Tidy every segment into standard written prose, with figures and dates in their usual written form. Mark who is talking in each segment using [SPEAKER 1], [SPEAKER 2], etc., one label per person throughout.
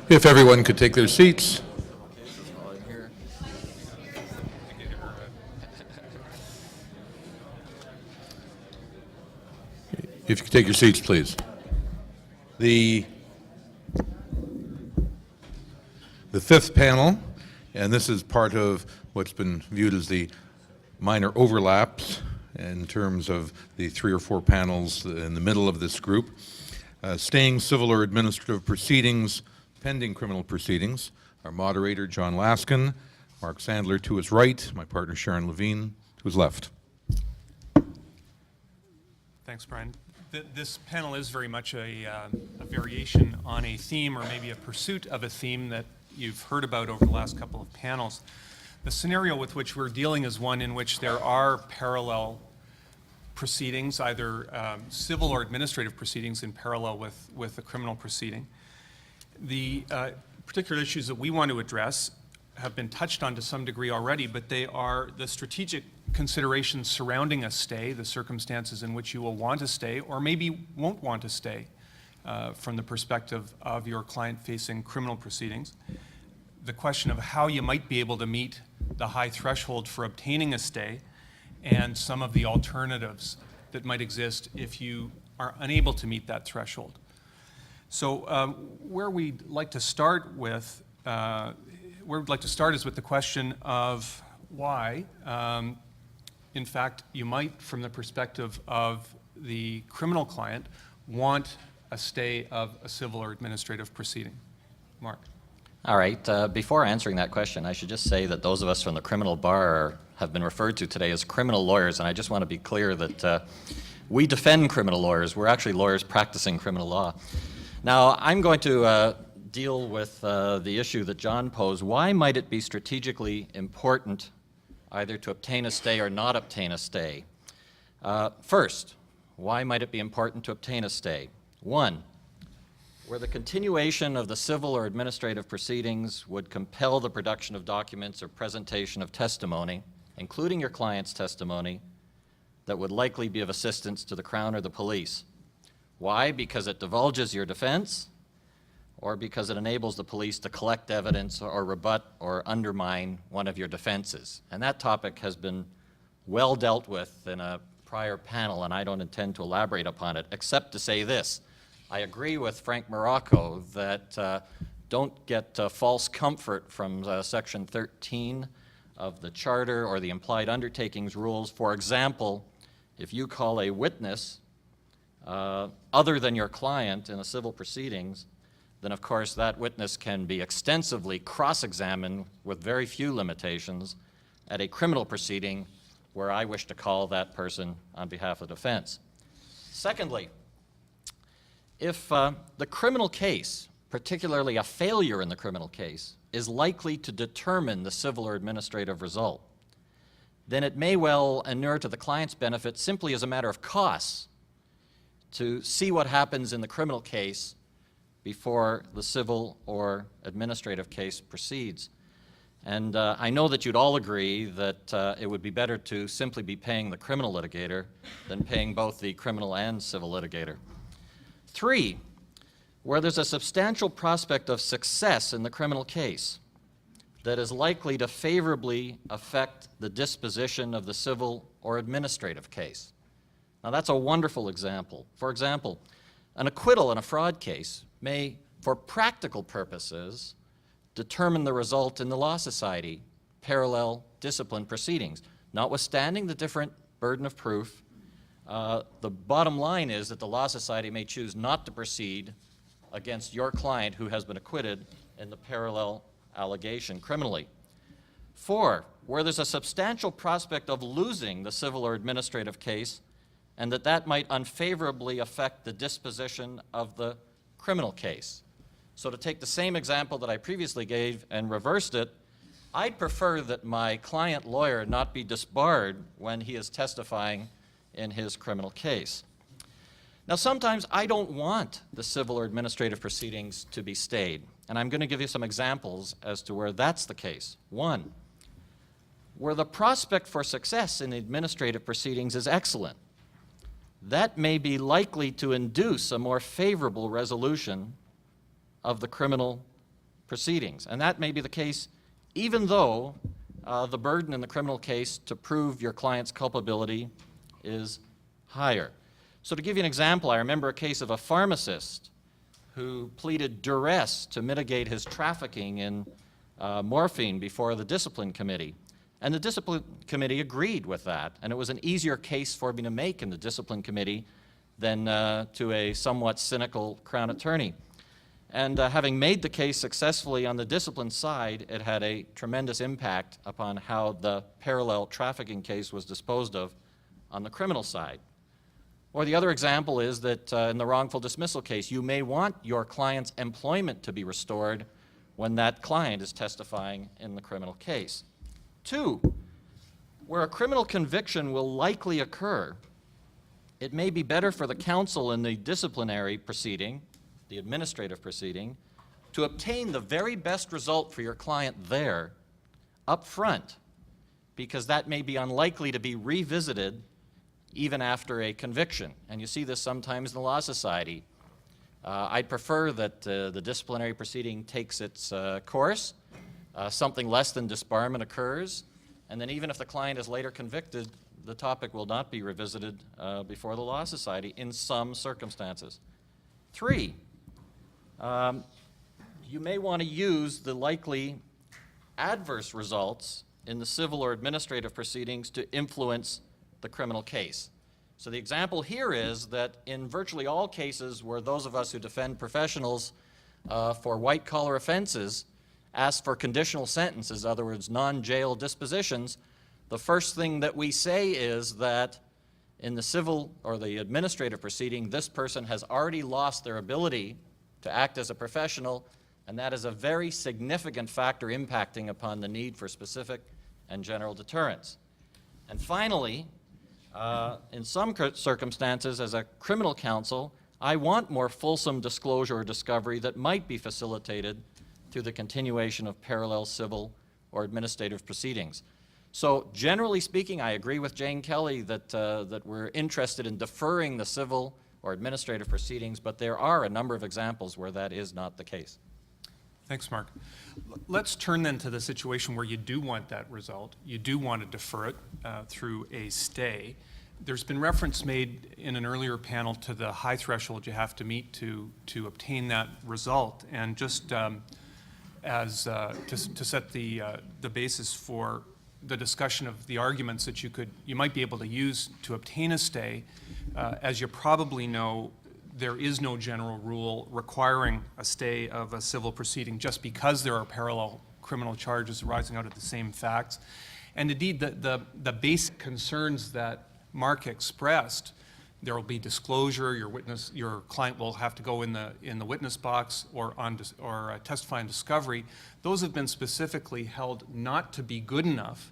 [SPEAKER 1] If everyone could take their seats. If you could take your seats, please. The fifth panel, and this is part of what's been viewed as the minor overlaps in terms of the 3 or 4 panels in the middle of this group. Staying civil or administrative proceedings, pending criminal proceedings. Our moderator, John Laskin, Mark Sandler to his right, my partner, Sharon Levine, to his left.
[SPEAKER 2] Thanks, Brian. This panel is very much a variation on a theme, or maybe a pursuit of a theme that you've heard about over the last couple of panels. The scenario with which we're dealing is one in which there are parallel proceedings, either civil or administrative proceedings in parallel with the criminal proceeding. The particular issues that we want to address have been touched on to some degree already, but they are the strategic considerations surrounding a stay, the circumstances in which you will want to stay or maybe won't want to stay from the perspective of your client facing criminal proceedings. The question of how you might be able to meet the high threshold for obtaining a stay, and some of the alternatives that might exist if you are unable to meet that threshold. So where we'd like to start is with the question of why, in fact, you might, from the perspective of the criminal client, want a stay of a civil or administrative proceeding. Mark.
[SPEAKER 3] All right. Before answering that question, I should just say that those of us from the criminal bar have been referred to today as criminal lawyers, and I just want to be clear that we defend criminal lawyers. We're actually lawyers practicing criminal law. Now, I'm going to deal with the issue that John posed. Why might it be strategically important either to obtain a stay or not obtain a stay? First, why might it be important to obtain a stay? One, where the continuation of the civil or administrative proceedings would compel the production of documents or presentation of testimony, including your client's testimony, that would likely be of assistance to the Crown or the police. Why? Because it divulges your defense, or because it enables the police to collect evidence or rebut or undermine one of your defenses. And that topic has been well dealt with in a prior panel, and I don't intend to elaborate upon it, except to say this. I agree with Frank Marrocco that don't get false comfort from Section 13 of the Charter or the implied undertakings rules. For example, if you call a witness other than your client in a civil proceedings, then of course that witness can be extensively cross-examined with very few limitations at a criminal proceeding where I wish to call that person on behalf of the defense. Secondly, if the criminal case, particularly a failure in the criminal case, is likely to determine the civil or administrative result, then it may well inure to the client's benefit simply as a matter of costs to see what happens in the criminal case before the civil or administrative case proceeds. And I know that you'd all agree that it would be better to simply be paying the criminal litigator than paying both the criminal and civil litigator. 3, where there's a substantial prospect of success in the criminal case that is likely to favorably affect the disposition of the civil or administrative case. Now that's a wonderful example. For example, an acquittal in a fraud case may, for practical purposes, determine the result in the law society, parallel discipline proceedings. Notwithstanding the different burden of proof, the bottom line is that the law society may choose not to proceed against your client who has been acquitted in the parallel allegation criminally. 4, where there's a substantial prospect of losing the civil or administrative case, and that might unfavorably affect the disposition of the criminal case. So to take the same example that I previously gave and reversed it, I'd prefer that my client lawyer not be disbarred when he is testifying in his criminal case. Now sometimes I don't want the civil or administrative proceedings to be stayed, and I'm going to give you some examples as to where that's the case. 1, where the prospect for success in administrative proceedings is excellent. That may be likely to induce a more favorable resolution of the criminal proceedings. And that may be the case even though the burden in the criminal case to prove your client's culpability is higher. So to give you an example, I remember a case of a pharmacist who pleaded duress to mitigate his trafficking in morphine before the discipline committee. And the discipline committee agreed with that, and it was an easier case for me to make in the discipline committee than to a somewhat cynical Crown attorney. And having made the case successfully on the discipline side, it had a tremendous impact upon how the parallel trafficking case was disposed of on the criminal side. Or the other example is that in the wrongful dismissal case, you may want your client's employment to be restored when that client is testifying in the criminal case. 2, where a criminal conviction will likely occur, it may be better for the counsel in the disciplinary proceeding, the administrative proceeding, to obtain the very best result for your client there up front, because that may be unlikely to be revisited even after a conviction. And you see this sometimes in the Law Society. I'd prefer that the disciplinary proceeding takes its course, something less than disbarment occurs, and then even if the client is later convicted, the topic will not be revisited before the Law Society in some circumstances. 3, you may want to use the likely adverse results in the civil or administrative proceedings to influence the criminal case. So the example here is that in virtually all cases where those of us who defend professionals for white-collar offenses ask for conditional sentences, in other words, non-jail dispositions, the first thing that we say is that in the civil or the administrative proceeding, this person has already lost their ability to act as a professional, and that is a very significant factor impacting upon the need for specific and general deterrence. And finally, in some circumstances, as a criminal counsel, I want more fulsome disclosure or discovery that might be facilitated through the continuation of parallel civil or administrative proceedings. So generally speaking, I agree with Jane Kelly that we're interested in deferring the civil or administrative proceedings, but there are a number of examples where that is not the case.
[SPEAKER 2] Thanks, Mark. Let's turn then to the situation where you do want that result. You do want to defer it through a stay. There's been reference made in an earlier panel to the high threshold you have to meet to obtain that result. And just to set the basis for the discussion of the arguments that you might be able to use to obtain a stay, as you probably know, there is no general rule requiring a stay of a civil proceeding just because there are parallel criminal charges arising out of the same facts. And indeed, the basic concerns that Mark expressed, there will be disclosure, your client will have to go in the witness box or testify in discovery. Those have been specifically held not to be good enough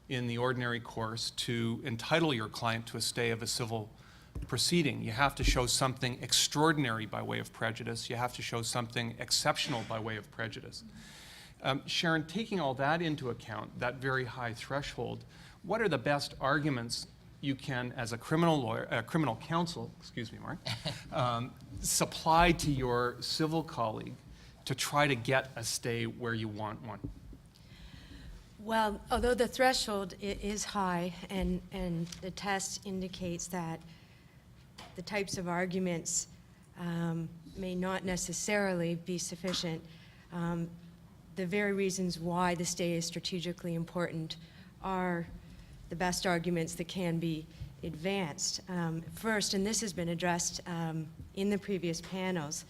[SPEAKER 2] in the ordinary course to entitle your client to a stay of a civil proceeding. You have to show something extraordinary by way of prejudice. You have to show something exceptional by way of prejudice. Sharon, taking all that into account, that very high threshold, what are the best arguments you can, as a criminal counsel, excuse me, Mark, supply to your civil colleague to try to get a stay where you want one?
[SPEAKER 4] Well, although the threshold is high and the test indicates that the types of arguments may not necessarily be sufficient, the very reasons why the stay is strategically important are the best arguments that can be advanced. First, and this has been addressed in the previous panels,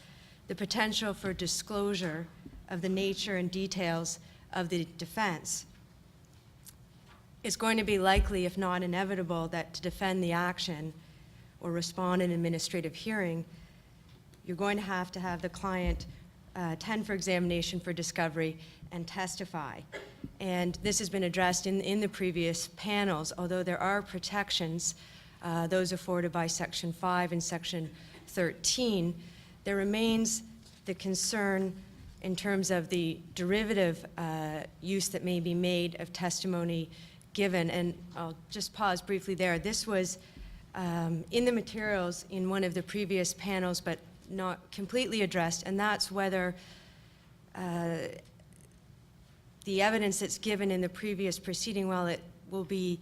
[SPEAKER 4] the potential for disclosure of the nature and details of the defense. It's going to be likely, if not inevitable, that to defend the action or respond in an administrative hearing, you're going to have the client attend for examination for discovery and testify. And this has been addressed in the previous panels, although there are protections, those afforded by Section 5 and Section 13, there remains the concern in terms of the derivative use that may be made of testimony given. And I'll just pause briefly there. This was in the materials in one of the previous panels, but not completely addressed, and that's whether the evidence that's given in the previous proceeding, while it will be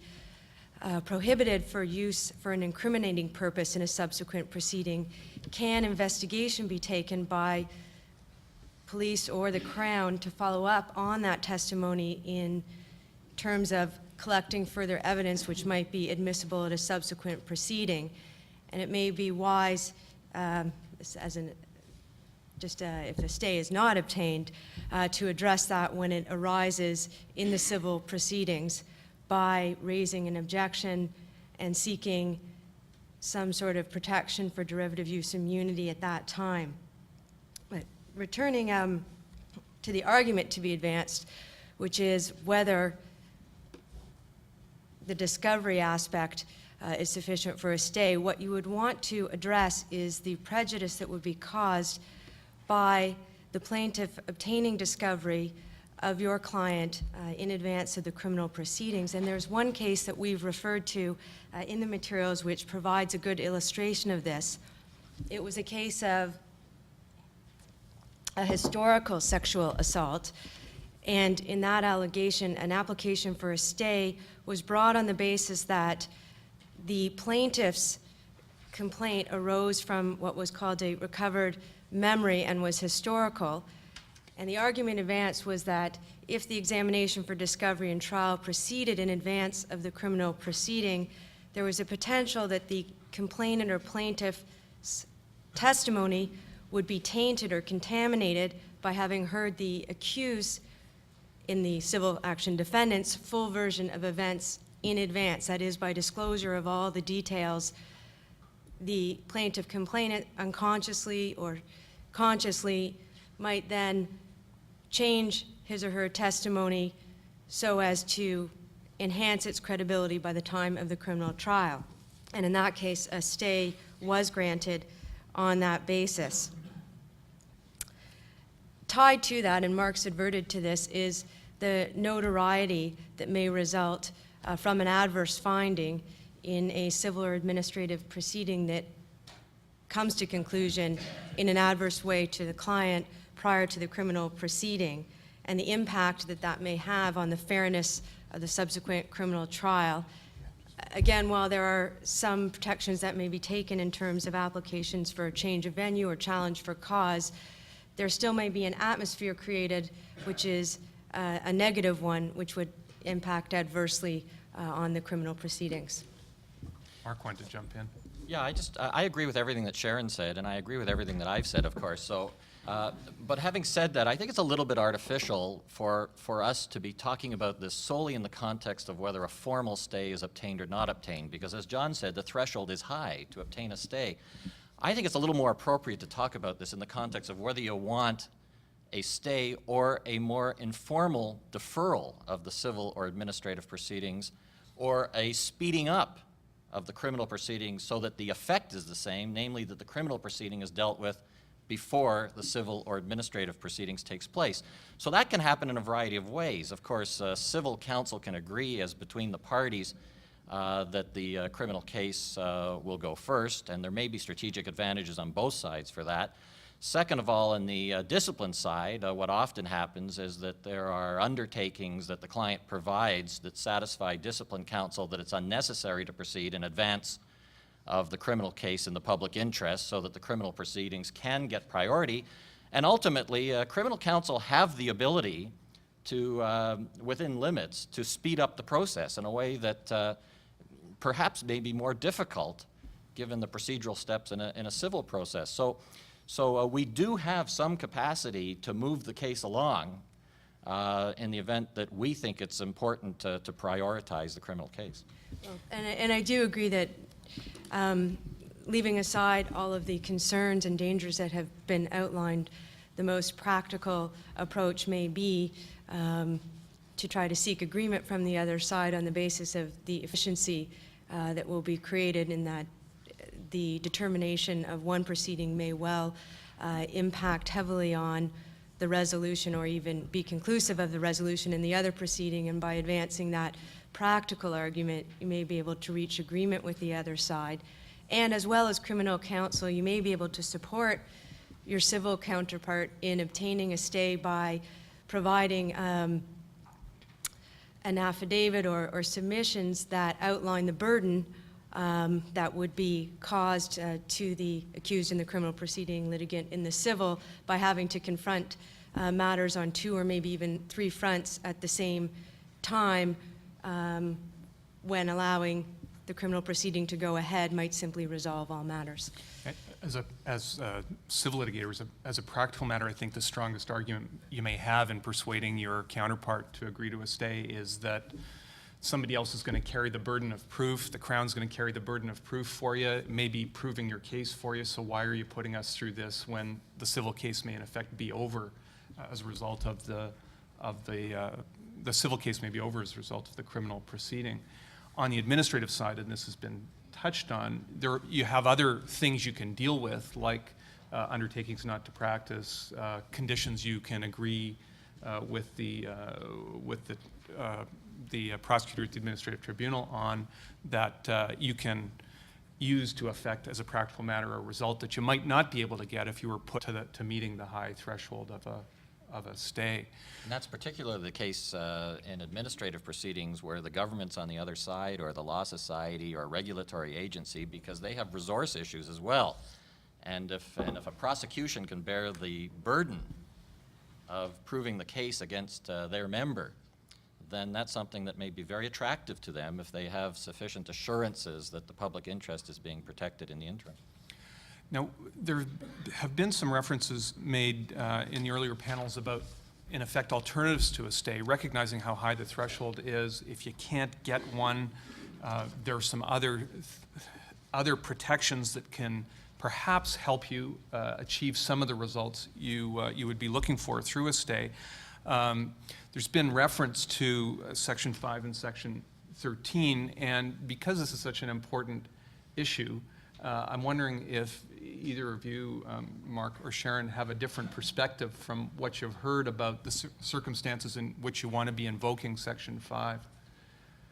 [SPEAKER 4] prohibited for use for an incriminating purpose in a subsequent proceeding, can investigation be taken by police or the Crown to follow up on that testimony in terms of collecting further evidence which might be admissible at a subsequent proceeding. And it may be wise, if a stay is not obtained, to address that when it arises in the civil proceedings by raising an objection and seeking some sort of protection for derivative use immunity at that time. But returning to the argument to be advanced, which is whether the discovery aspect is sufficient for a stay, what you would want to address is the prejudice that would be caused by the plaintiff obtaining discovery of your client in advance of the criminal proceedings. And there's one case that we've referred to in the materials which provides a good illustration of this. It was a case of a historical sexual assault, and in that allegation, an application for a stay was brought on the basis that the plaintiff's complaint arose from what was called a recovered memory and was historical. And the argument advanced was that if the examination for discovery and trial proceeded in advance of the criminal proceeding, there was a potential that the complainant or plaintiff's testimony would be tainted or contaminated by having heard the accused in the civil action defendant's full version of events in advance, that is, by disclosure of all the details. The plaintiff complainant unconsciously or consciously might then change his or her testimony so as to enhance its credibility by the time of the criminal trial. And in that case, a stay was granted on that basis. Tied to that, and Mark's adverted to this, is the notoriety that may result from an adverse finding in a civil or administrative proceeding that comes to conclusion in an adverse way to the client prior to the criminal proceeding, and the impact that that may have on the fairness of the subsequent criminal trial. Again, while there are some protections that may be taken in terms of applications for a change of venue or challenge for cause, there still may be an atmosphere created which is a negative one, which would impact adversely on the criminal proceedings.
[SPEAKER 2] Mark wanted to jump in.
[SPEAKER 3] Yeah, I agree with everything that Sharon said, and I agree with everything that I've said, of course. So, but having said that, I think it's a little bit artificial for us to be talking about this solely in the context of whether a formal stay is obtained or not obtained, because as John said, the threshold is high to obtain a stay. I think it's a little more appropriate to talk about this in the context of whether you want a stay or a more informal deferral of the civil or administrative proceedings, or a speeding up of the criminal proceedings so that the effect is the same, namely that the criminal proceeding is dealt with before the civil or administrative proceedings takes place. So that can happen in a variety of ways. Of course, civil counsel can agree as between the parties that the criminal case will go first, and there may be strategic advantages on both sides for that. Second of all, in the discipline side, what often happens is that there are undertakings that the client provides that satisfy discipline counsel that it's unnecessary to proceed in advance of the criminal case in the public interest so that the criminal proceedings can get priority. And ultimately, criminal counsel have the ability to, within limits, to speed up the process in a way that perhaps may be more difficult given the procedural steps in a civil process. So we do have some capacity to move the case along in the event that we think it's important to prioritize the criminal case.
[SPEAKER 4] And I do agree that leaving aside all of the concerns and dangers that have been outlined, the most practical approach may be to try to seek agreement from the other side on the basis of the efficiency that will be created in that the determination of one proceeding may well impact heavily on the resolution or even be conclusive of the resolution in the other proceeding, and by advancing that practical argument, you may be able to reach agreement with the other side. And as well as criminal counsel, you may be able to support your civil counterpart in obtaining a stay by providing an affidavit or submissions that outline the burden that would be caused to the accused in the criminal proceeding, litigant in the civil, by having to confront matters on 2 or maybe even 3 fronts at the same time, when allowing the criminal proceeding to go ahead might simply resolve all matters.
[SPEAKER 2] As a civil litigator, as a practical matter, I think the strongest argument you may have in persuading your counterpart to agree to a stay is that somebody else is going to carry the burden of proof. The Crown's going to carry the burden of proof for you, maybe proving your case for you. So why are you putting us through this when the civil case may in effect be over as a result of the civil case may be over as a result of the criminal proceeding. On the administrative side, and this has been touched on, you have other things you can deal with, like undertakings not to practice, conditions you can agree with the prosecutor at the administrative tribunal on, that you can use to affect, as a practical matter, a result that you might not be able to get if you were put to meeting the high threshold of a stay.
[SPEAKER 3] And that's particularly the case in administrative proceedings where the government's on the other side, or the law society, or a regulatory agency, because they have resource issues as well. And if a prosecution can bear the burden of proving the case against their member, then that's something that may be very attractive to them if they have sufficient assurances that the public interest is being protected in the interim.
[SPEAKER 2] Now, there have been some references made in the earlier panels about, in effect, alternatives to a stay, recognizing how high the threshold is. If you can't get one, there are some other protections that can perhaps help you achieve some of the results you would be looking for through a stay. There's been reference to Section 5 and Section 13, and because this is such an important issue, I'm wondering if either of you, Mark or Sharon, have a different perspective from what you've heard about the circumstances in which you want to be invoking Section 5.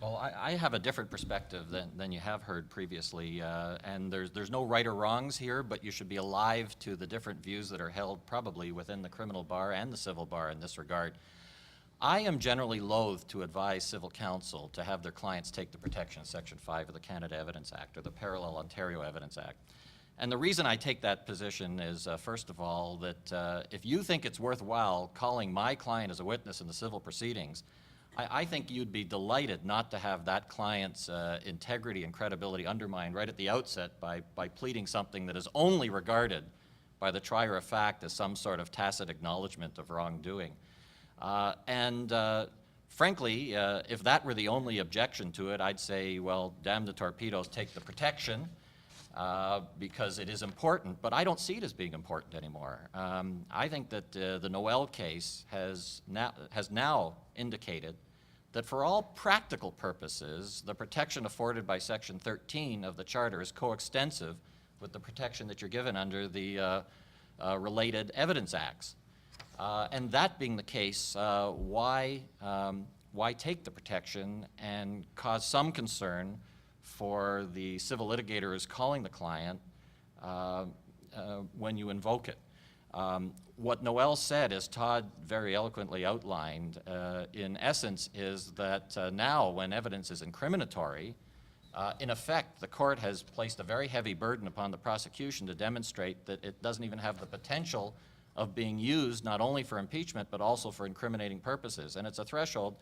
[SPEAKER 3] Well, I have a different perspective than you have heard previously, and there's no right or wrongs here, but you should be alive to the different views that are held probably within the criminal bar and the civil bar in this regard. I am generally loath to advise civil counsel to have their clients take the protection of Section 5 of the Canada Evidence Act or the parallel Ontario Evidence Act. And the reason I take that position is, first of all, that if you think it's worthwhile calling my client as a witness in the civil proceedings, I think you'd be delighted not to have that client's integrity and credibility undermined right at the outset by pleading something that is only regarded by the trier of fact as some sort of tacit acknowledgement of wrongdoing. Frankly, if that were the only objection to it, I'd say, well, damn the torpedoes, take the protection, because it is important, but I don't see it as being important anymore. I think that the Noel case has now indicated that for all practical purposes, the protection afforded by Section 13 of the Charter is coextensive with the protection that you're given under the related evidence acts. And that being the case, why take the protection and cause some concern for the civil litigator who's calling the client when you invoke it? What Noel said, as Todd very eloquently outlined, in essence is that now when evidence is incriminatory, in effect, the court has placed a very heavy burden upon the prosecution to demonstrate that it doesn't even have the potential of being used not only for impeachment but also for incriminating purposes. And it's a threshold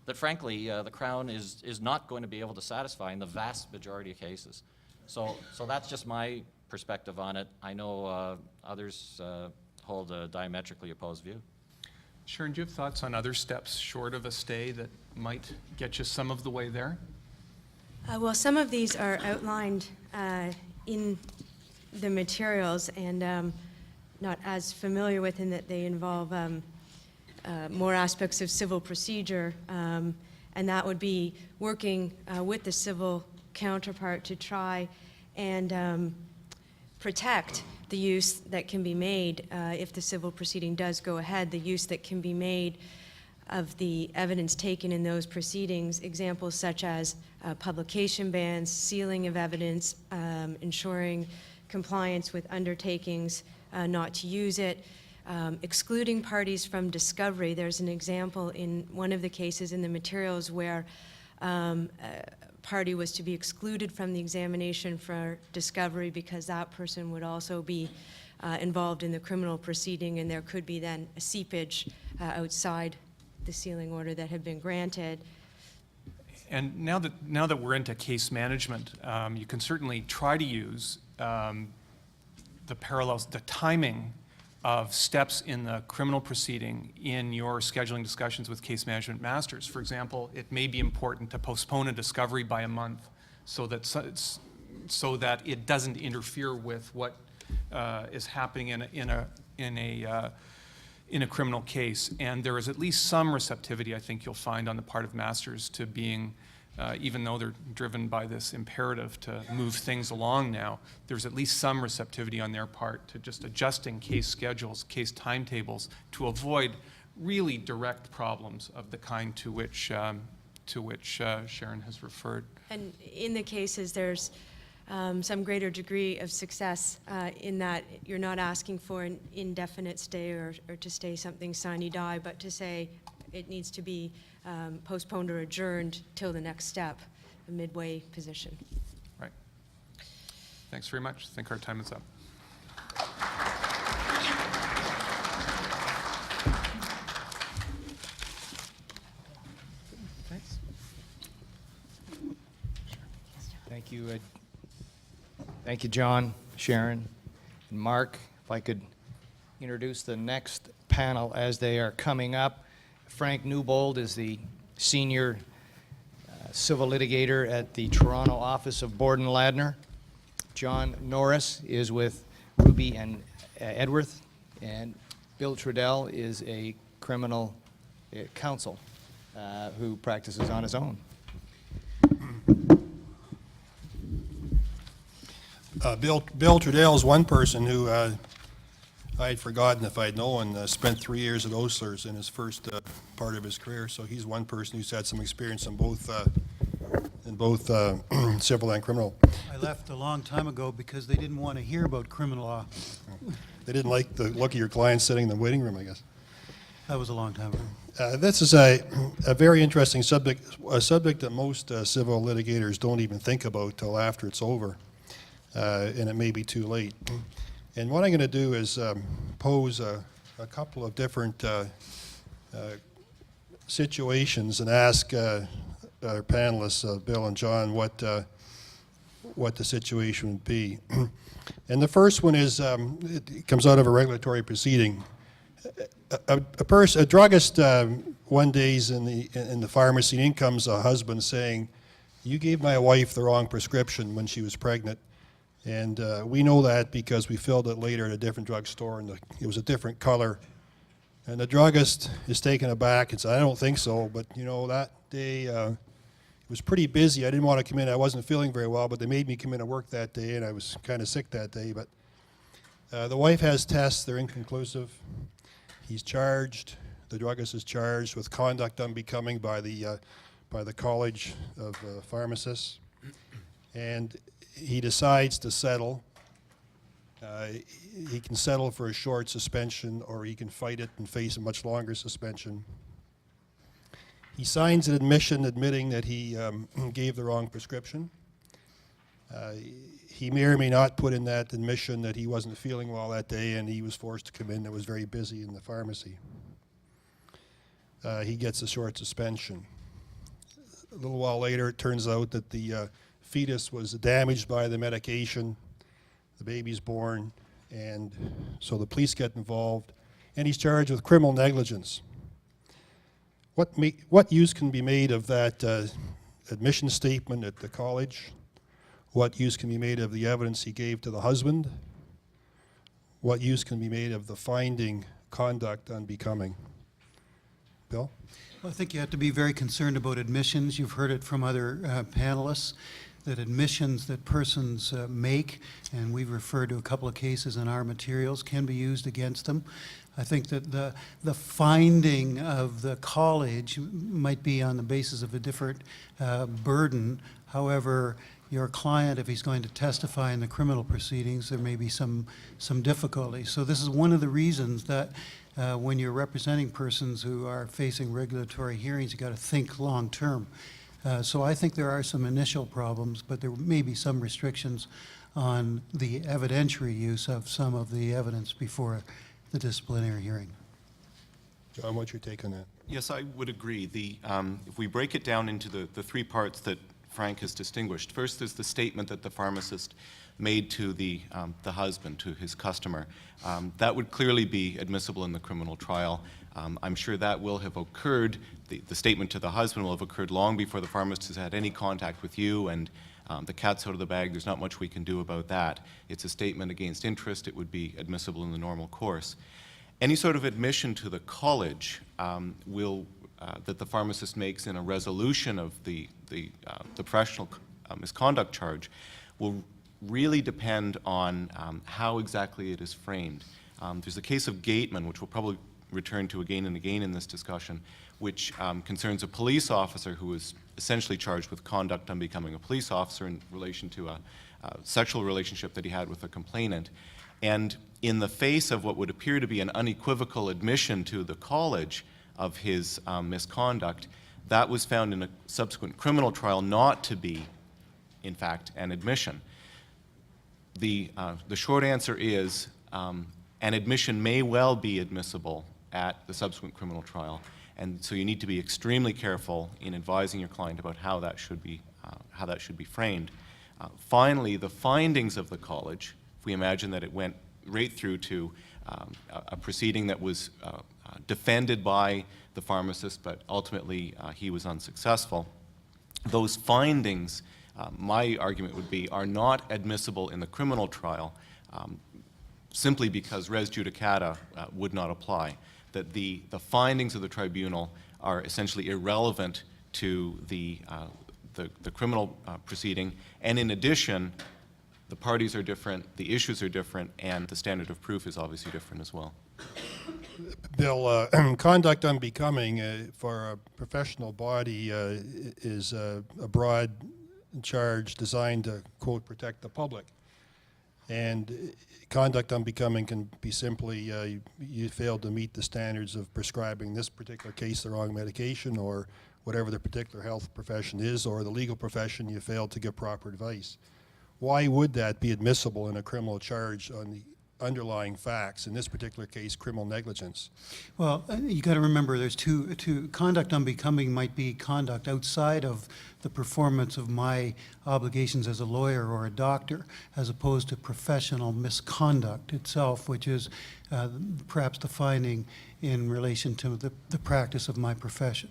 [SPEAKER 3] that, frankly, the Crown is not going to be able to satisfy in the vast majority of cases. So that's just my perspective on it. I know others hold a diametrically opposed view.
[SPEAKER 2] Sharon, do you have thoughts on other steps short of a stay that might get you some of the way there?
[SPEAKER 4] Well, some of these are outlined in the materials, and not as familiar with in that they involve more aspects of civil procedure, and that would be working with the civil counterpart to try and protect the use that can be made if the civil proceeding does go ahead, the use that can be made of the evidence taken in those proceedings, examples such as publication bans, sealing of evidence, ensuring compliance with undertakings, not to use it. Excluding parties from discovery. There's an example in one of the cases in the materials where a party was to be excluded from the examination for discovery because that person would also be involved in the criminal proceeding, and there could be then a seepage outside the sealing order that had been granted.
[SPEAKER 2] And now that we're into case management, you can certainly try to use the parallels, the timing of steps in the criminal proceeding in your scheduling discussions with case management masters. For example, it may be important to postpone a discovery by a month so that it doesn't interfere with what is happening in a criminal case. And there is at least some receptivity, I think you'll find, on the part of masters to being, even though they're driven by this imperative to move things along now, there's at least some receptivity on their part to just adjusting case schedules, case timetables, to avoid really direct problems of the kind to which Sharon has referred.
[SPEAKER 4] And in the cases, there's some greater degree of success in that you're not asking for an indefinite stay or to stay something sine die, but to say it needs to be postponed or adjourned till the next step, a midway position.
[SPEAKER 2] Right. Thanks very much. I think our time is up.
[SPEAKER 5] Thanks. Thank you. Thank you, John, Sharon, and Mark. If I could introduce the next panel as they are coming up. Frank Neubould is the senior civil litigator at the Toronto office of Borden Ladner. John Norris is with Ruby and Edworth, and Bill Trudell is a criminal counsel who practices on his own.
[SPEAKER 6] Bill Trudell is one person who I had forgotten if I'd known, spent 3 years at Osler's in his first part of his career, so he's one person who's had some experience in both civil and criminal.
[SPEAKER 7] I left a long time ago because they didn't want to hear about criminal law.
[SPEAKER 6] They didn't like the look of your clients sitting in the waiting room, I guess.
[SPEAKER 7] That was a long time ago.
[SPEAKER 6] This is a very interesting subject, a subject that most civil litigators don't even think about till after it's over, and it may be too late. And what I'm going to do is pose a couple of different situations and ask our panelists, Bill and John, what the situation would be. And the first one is, it comes out of a regulatory proceeding. A druggist one day is in the pharmacy, and in comes a husband saying, "You gave my wife the wrong prescription when she was pregnant." And we know that because we filled it later at a different drugstore, and it was a different color. And the druggist is taken aback and said, "I don't think so, but you know, that day it was pretty busy. I didn't want to come in. I wasn't feeling very well, but they made me come in and work that day, and I was kind of sick that day." But the wife has tests. They're inconclusive. He's charged. The druggist is charged with conduct unbecoming by the College of Pharmacists. And he decides to settle. He can settle for a short suspension, or he can fight it and face a much longer suspension. He signs an admission admitting that he gave the wrong prescription. He may or may not put in that admission that he wasn't feeling well that day and he was forced to come in. It was very busy in the pharmacy. He gets a short suspension. A little while later, it turns out that the fetus was damaged by the medication. The baby's born, and so the police get involved, and he's charged with criminal negligence. What use can be made of that admission statement at the college? What use can be made of the evidence he gave to the husband? What use can be made of the finding conduct unbecoming? Bill?
[SPEAKER 7] Well, I think you have to be very concerned about admissions. You've heard it from other panelists, that admissions that persons make, and we've referred to a couple of cases in our materials, can be used against them. I think that the finding of the college might be on the basis of a different burden. However, your client, if he's going to testify in the criminal proceedings, there may be some difficulty. So this is one of the reasons that when you're representing persons who are facing regulatory hearings, you got to think long-term. So I think there are some initial problems, but there may be some restrictions on the evidentiary use of some of the evidence before the disciplinary hearing.
[SPEAKER 6] John, what's your take on that?
[SPEAKER 8] Yes, I would agree. If we break it down into the three parts that Frank has distinguished, first there's the statement that the pharmacist made to the husband, to his customer. That would clearly be admissible in the criminal trial. I'm sure that will have occurred, the statement to the husband will have occurred long before the pharmacist has had any contact with you, and the cat's out of the bag. There's not much we can do about that. It's a statement against interest. It would be admissible in the normal course. Any sort of admission to the college that the pharmacist makes in a resolution of the professional misconduct charge will really depend on how exactly it is framed. There's a case of Gateman, which we'll probably return to again and again in this discussion, which concerns a police officer who was essentially charged with conduct on becoming a police officer in relation to a sexual relationship that he had with a complainant. And in the face of what would appear to be an unequivocal admission to the college of his misconduct, that was found in a subsequent criminal trial not to be, in fact, an admission. The short answer is an admission may well be admissible at the subsequent criminal trial, and so you need to be extremely careful in advising your client about how that should be framed. Finally, the findings of the college, if we imagine that it went right through to a proceeding that was defended by the pharmacist, but ultimately he was unsuccessful, those findings, my argument would be, are not admissible in the criminal trial simply because res judicata would not apply. That the findings of the tribunal are essentially irrelevant to the criminal proceeding, and in addition, the parties are different, the issues are different, and the standard of proof is obviously different as well.
[SPEAKER 6] Bill, conduct unbecoming for a professional body is a broad charge designed to, quote, protect the public. And conduct unbecoming can be simply you failed to meet the standards of prescribing this particular case the wrong medication, or whatever the particular health profession is, or the legal profession, you failed to give proper advice. Why would that be admissible in a criminal charge on the underlying facts, in this particular case, criminal negligence?
[SPEAKER 7] Well, you got to remember there's two conduct unbecoming might be conduct outside of the performance of my obligations as a lawyer or a doctor, as opposed to professional misconduct itself, which is perhaps the finding in relation to the practice of my profession.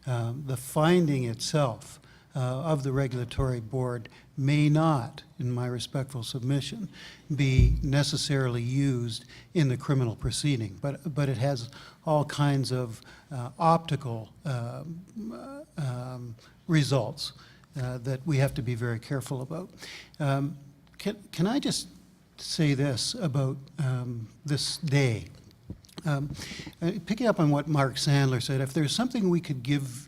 [SPEAKER 7] The finding itself of the regulatory board may not, in my respectful submission, be necessarily used in the criminal proceeding, but it has all kinds of optical results that we have to be very careful about. Can I just say this about this day? Picking up on what Mark Sandler said, if there's something we could give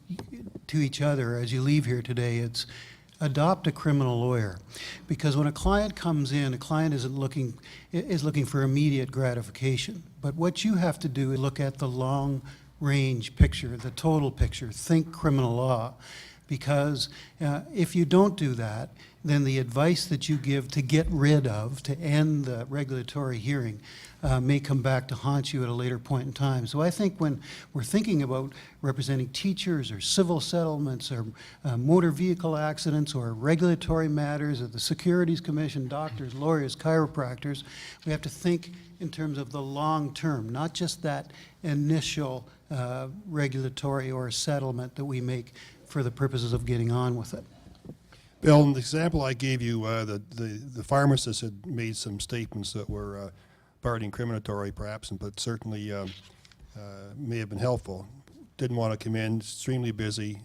[SPEAKER 7] to each other as you leave here today, it's adopt a criminal lawyer. Because when a client comes in, a client is looking for immediate gratification. But what you have to do is look at the long-range picture, the total picture, think criminal law. Because if you don't do that, then the advice that you give to get rid of, to end the regulatory hearing, may come back to haunt you at a later point in time. So I think when we're thinking about representing teachers or civil settlements or motor vehicle accidents or regulatory matters of the Securities Commission, doctors, lawyers, chiropractors, we have to think in terms of the long term, not just that initial regulatory or settlement that we make for the purposes of getting on with it.
[SPEAKER 6] Bill, in the example I gave you, the pharmacist had made some statements that were partly incriminatory, perhaps, but certainly may have been helpful. Didn't want to come in, extremely busy,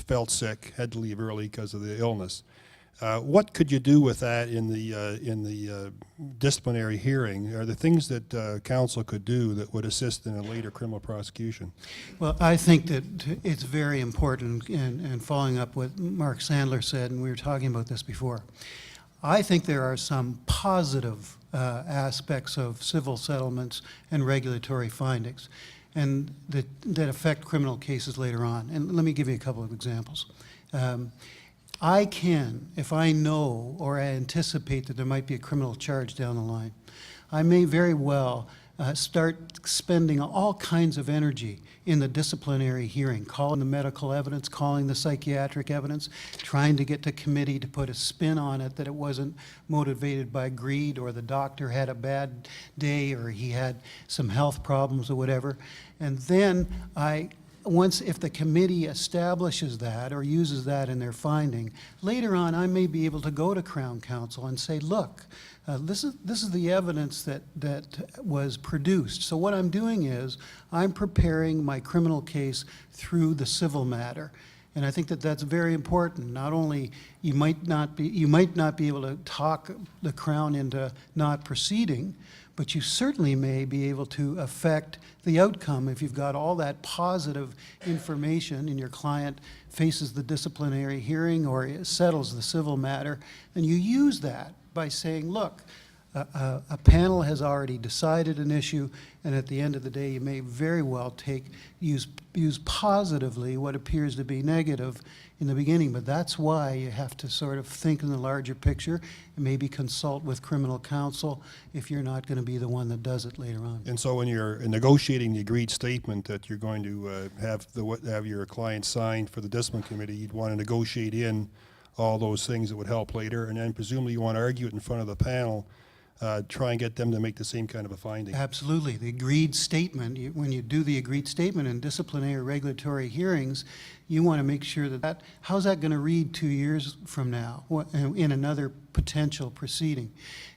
[SPEAKER 6] felt sick, had to leave early because of the illness. What could you do with that in the disciplinary hearing? Are there things that counsel could do that would assist in a later criminal prosecution?
[SPEAKER 7] Well, I think that it's very important, and following up what Mark Sandler said, and we were talking about this before, I think there are some positive aspects of civil settlements and regulatory findings, and that affect criminal cases later on. And let me give you a couple of examples. I can, if I know or I anticipate that there might be a criminal charge down the line, I may very well start spending all kinds of energy in the disciplinary hearing, calling the medical evidence, calling the psychiatric evidence, trying to get to committee to put a spin on it that it wasn't motivated by greed, or the doctor had a bad day, or he had some health problems or whatever. And then if the committee establishes that or uses that in their finding, later on I may be able to go to Crown Counsel and say, look, this is the evidence that was produced. So what I'm doing is I'm preparing my criminal case through the civil matter. And I think that that's very important. Not only you might not be able to talk the Crown into not proceeding, but you certainly may be able to affect the outcome if you've got all that positive information and your client faces the disciplinary hearing or it settles the civil matter. And you use that by saying, look, a panel has already decided an issue, and at the end of the day, you may very well use positively what appears to be negative in the beginning. But that's why you have to sort of think in the larger picture and maybe consult with criminal counsel if you're not going to be the one that does it later on.
[SPEAKER 6] And so when you're negotiating the agreed statement that you're going to have your client sign for the discipline committee, you'd want to negotiate in all those things that would help later, and then presumably you want to argue it in front of the panel, try and get them to make the same kind of a finding.
[SPEAKER 7] Absolutely. The agreed statement, when you do the agreed statement in disciplinary regulatory hearings, you want to make sure that how's that going to read 2 years from now in another potential proceeding?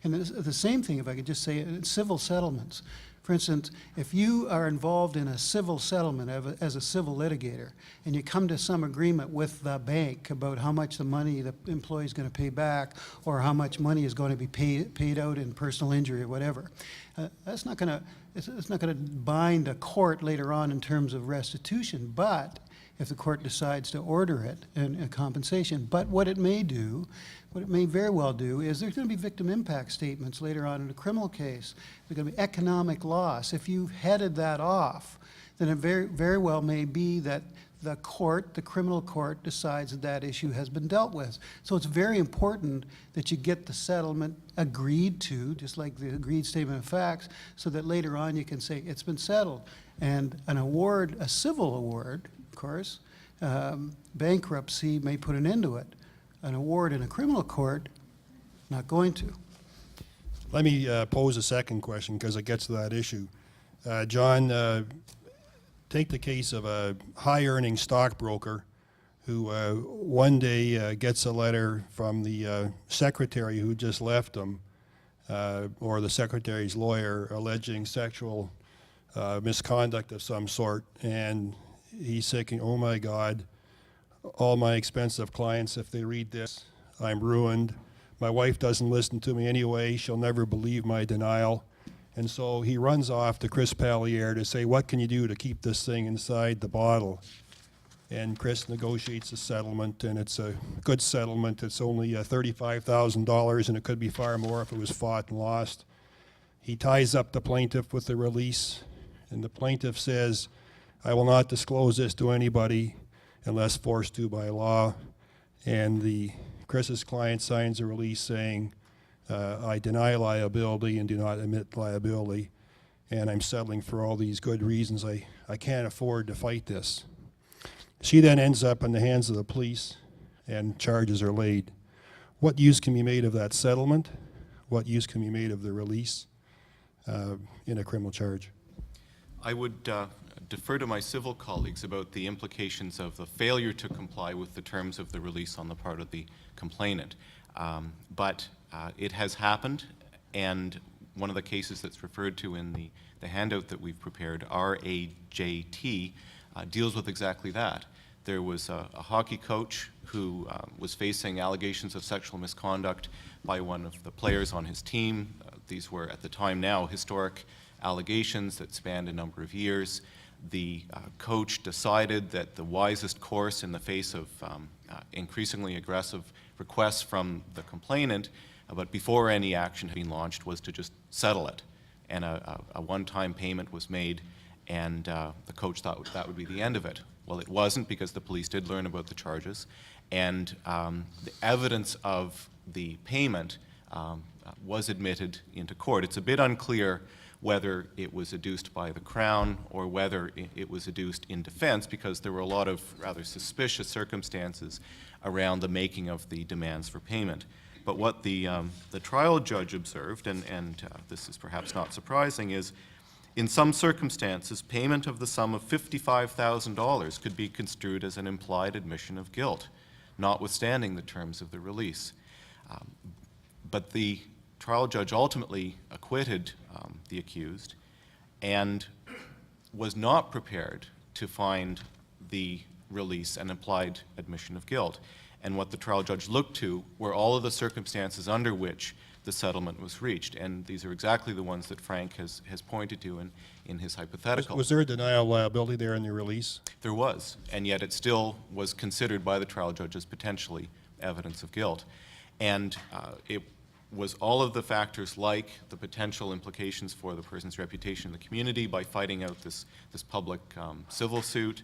[SPEAKER 7] And the same thing, if I could just say, civil settlements. For instance, if you are involved in a civil settlement as a civil litigator, and you come to some agreement with the bank about how much the money the employee is going to pay back, or how much money is going to be paid out in personal injury or whatever, it's not going to bind a court later on in terms of restitution. But if the court decides to order it in a compensation, but what it may very well do is there's going to be victim impact statements later on in a criminal case. There's going to be economic loss. If you've headed that off, then it very, very well may be that the criminal court, decides that issue has been dealt with. So it's very important that you get the settlement agreed to, just like the agreed statement of facts, so that later on you can say it's been settled. And an award, a civil award, of course, bankruptcy may put an end to it. An award in a criminal court, not going to.
[SPEAKER 6] Let me pose a second question because it gets to that issue. John, take the case of a high-earning stockbroker who one day gets a letter from the secretary who just left him, or the secretary's lawyer, alleging sexual misconduct of some sort, and he's thinking, oh my God, all my expensive clients, if they read this, I'm ruined. My wife doesn't listen to me anyway. She'll never believe my denial. And so he runs off to Chris Paliare to say, what can you do to keep this thing inside the bottle? And Chris negotiates a settlement, and it's a good settlement. It's only $35,000, and it could be far more if it was fought and lost. He ties up the plaintiff with the release, and the plaintiff says, I will not disclose this to anybody unless forced to by law. And Chris's client signs a release saying, I deny liability and do not admit liability, and I'm settling for all these good reasons. I can't afford to fight this. She then ends up in the hands of the police, and charges are laid. What use can be made of that settlement? What use can be made of the release in a criminal charge?
[SPEAKER 8] I would defer to my civil colleagues about the implications of the failure to comply with the terms of the release on the part of the complainant. But it has happened, and one of the cases that's referred to in the handout that we've prepared, RAJT, deals with exactly that. There was a hockey coach who was facing allegations of sexual misconduct by one of the players on his team. These were, at the time now, historic allegations that spanned a number of years. The coach decided that the wisest course in the face of increasingly aggressive requests from the complainant, but before any action had been launched, was to just settle it. And a one-time payment was made, and the coach thought that would be the end of it. Well, it wasn't, because the police did learn about the charges, and the evidence of the payment was admitted into court. It's a bit unclear whether it was adduced by the Crown or whether it was adduced in defense, because there were a lot of rather suspicious circumstances around the making of the demands for payment. But what the trial judge observed, and this is perhaps not surprising, is in some circumstances, payment of the sum of $55,000 could be construed as an implied admission of guilt, notwithstanding the terms of the release. But the trial judge ultimately acquitted the accused and was not prepared to find the release an implied admission of guilt. And what the trial judge looked to were all of the circumstances under which the settlement was reached. And these are exactly the ones that Frank has pointed to in his hypothetical.
[SPEAKER 6] Was there a denial of liability there in the release?
[SPEAKER 8] There was, and yet it still was considered by the trial judge as potentially evidence of guilt. And it was all of the factors, like the potential implications for the person's reputation in the community by fighting out this public civil suit,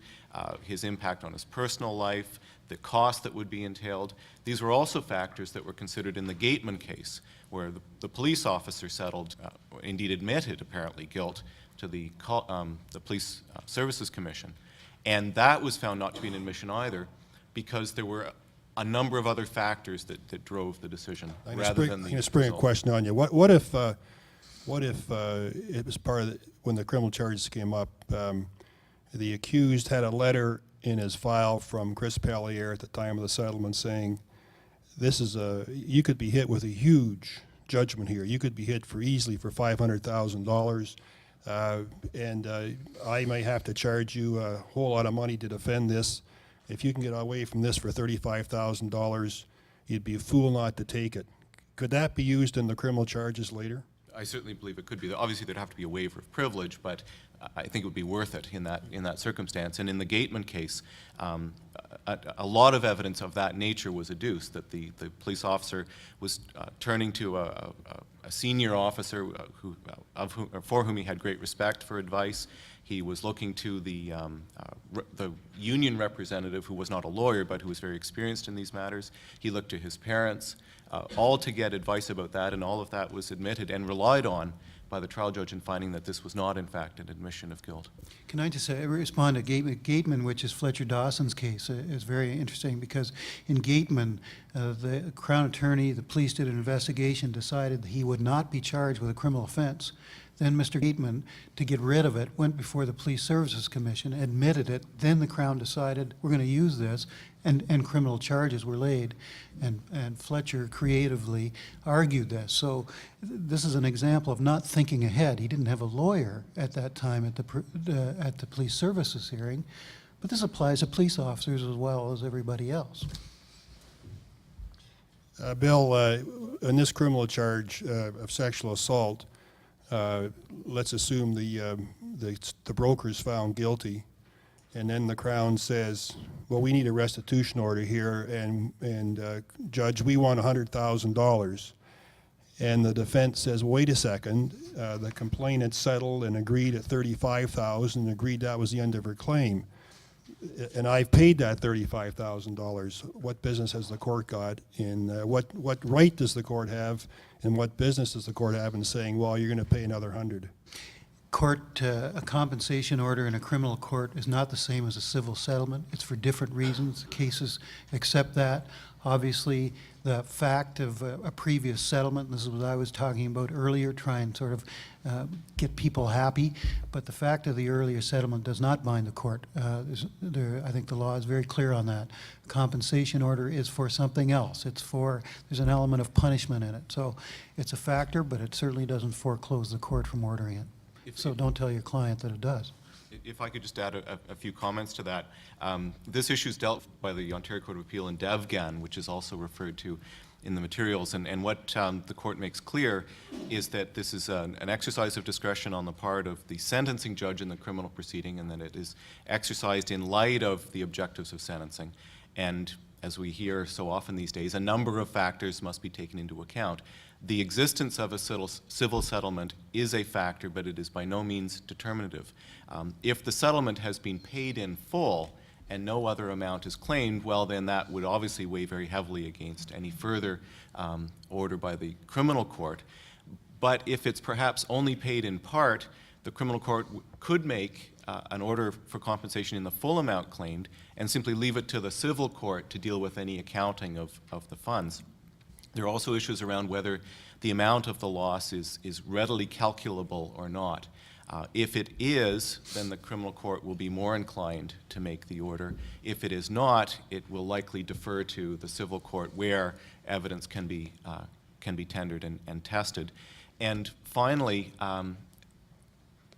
[SPEAKER 8] his impact on his personal life, the cost that would be entailed. These were also factors that were considered in the Gateman case, where the police officer settled, indeed admitted apparently guilt to the Police Services Commission. And that was found not to be an admission either, because there were a number of other factors that drove the decision rather than the
[SPEAKER 6] I'm going to spring a
[SPEAKER 8] result.
[SPEAKER 6] question on you. What if it was part of when the criminal charges came up, the accused had a letter in his file from Chris Paliare at the time of the settlement saying, you could be hit with a huge judgment here. You could be hit easily for $500,000, and I may have to charge you a whole lot of money to defend this. If you can get away from this for $35,000, you'd be a fool not to take it. Could that be used in the criminal charges later?
[SPEAKER 8] I certainly believe it could be. Obviously, there'd have to be a waiver of privilege, but I think it would be worth it in that circumstance. And in the Gateman case, a lot of evidence of that nature was adduced, that the police officer was turning to a senior officer for whom he had great respect for advice. He was looking to the union representative, who was not a lawyer but who was very experienced in these matters. He looked to his parents, all to get advice about that, and all of that was admitted and relied on by the trial judge in finding that this was not, in fact, an admission of guilt.
[SPEAKER 7] Can I just respond to Gateman, which is Fletcher Dawson's case, is very interesting, because in Gateman, the Crown Attorney, the police did an investigation, decided that he would not be charged with a criminal offense. Then Mr. Gateman, to get rid of it, went before the Police Services Commission, admitted it. Then the Crown decided, we're going to use this, and criminal charges were laid. And Fletcher creatively argued this. So this is an example of not thinking ahead. He didn't have a lawyer at that time at the Police Services hearing, but this applies to police officers as well as everybody else.
[SPEAKER 6] Bill, in this criminal charge of sexual assault, let's assume the broker's found guilty, and then the Crown says, well, we need a restitution order here, and Judge, we want $100,000. And the defense says, wait a second, the complainant settled and agreed at $35,000 and agreed that was the end of her claim. And I've paid that $35,000. What business has the court got in, what right does the court have, and what business does the court have in saying, well, you're going to pay another $100?
[SPEAKER 7] Court, a compensation order in a criminal court is not the same as a civil settlement. It's for different reasons. Cases accept that. Obviously, the fact of a previous settlement, this is what I was talking about earlier, try and sort of get people happy, but the fact of the earlier settlement does not bind the court. I think the law is very clear on that. Compensation order is for something else. There's an element of punishment in it. So it's a factor, but it certainly doesn't foreclose the court from ordering it. So don't tell your client that it does.
[SPEAKER 8] If I could just add a few comments to that. This issue is dealt by the Ontario Court of Appeal in Devgan, which is also referred to in the materials. And what the court makes clear is that this is an exercise of discretion on the part of the sentencing judge in the criminal proceeding, and that it is exercised in light of the objectives of sentencing. And as we hear so often these days, a number of factors must be taken into account. The existence of a civil settlement is a factor, but it is by no means determinative. If the settlement has been paid in full and no other amount is claimed, well, then that would obviously weigh very heavily against any further order by the criminal court. But if it's perhaps only paid in part, the criminal court could make an order for compensation in the full amount claimed and simply leave it to the civil court to deal with any accounting of the funds. There are also issues around whether the amount of the loss is readily calculable or not. If it is, then the criminal court will be more inclined to make the order. If it is not, it will likely defer to the civil court where evidence can be tendered and tested. And finally,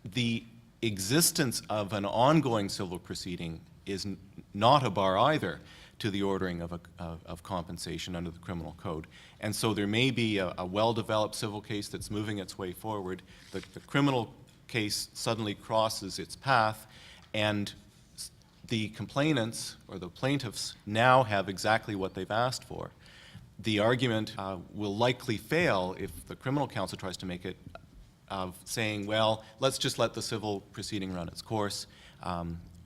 [SPEAKER 8] the existence of an ongoing civil proceeding is not a bar either to the ordering of compensation under the criminal code. And so there may be a well-developed civil case that's moving its way forward. The criminal case suddenly crosses its path, and the complainants or the plaintiffs now have exactly what they've asked for. The argument will likely fail if the criminal counsel tries to make it of saying, well, let's just let the civil proceeding run its course.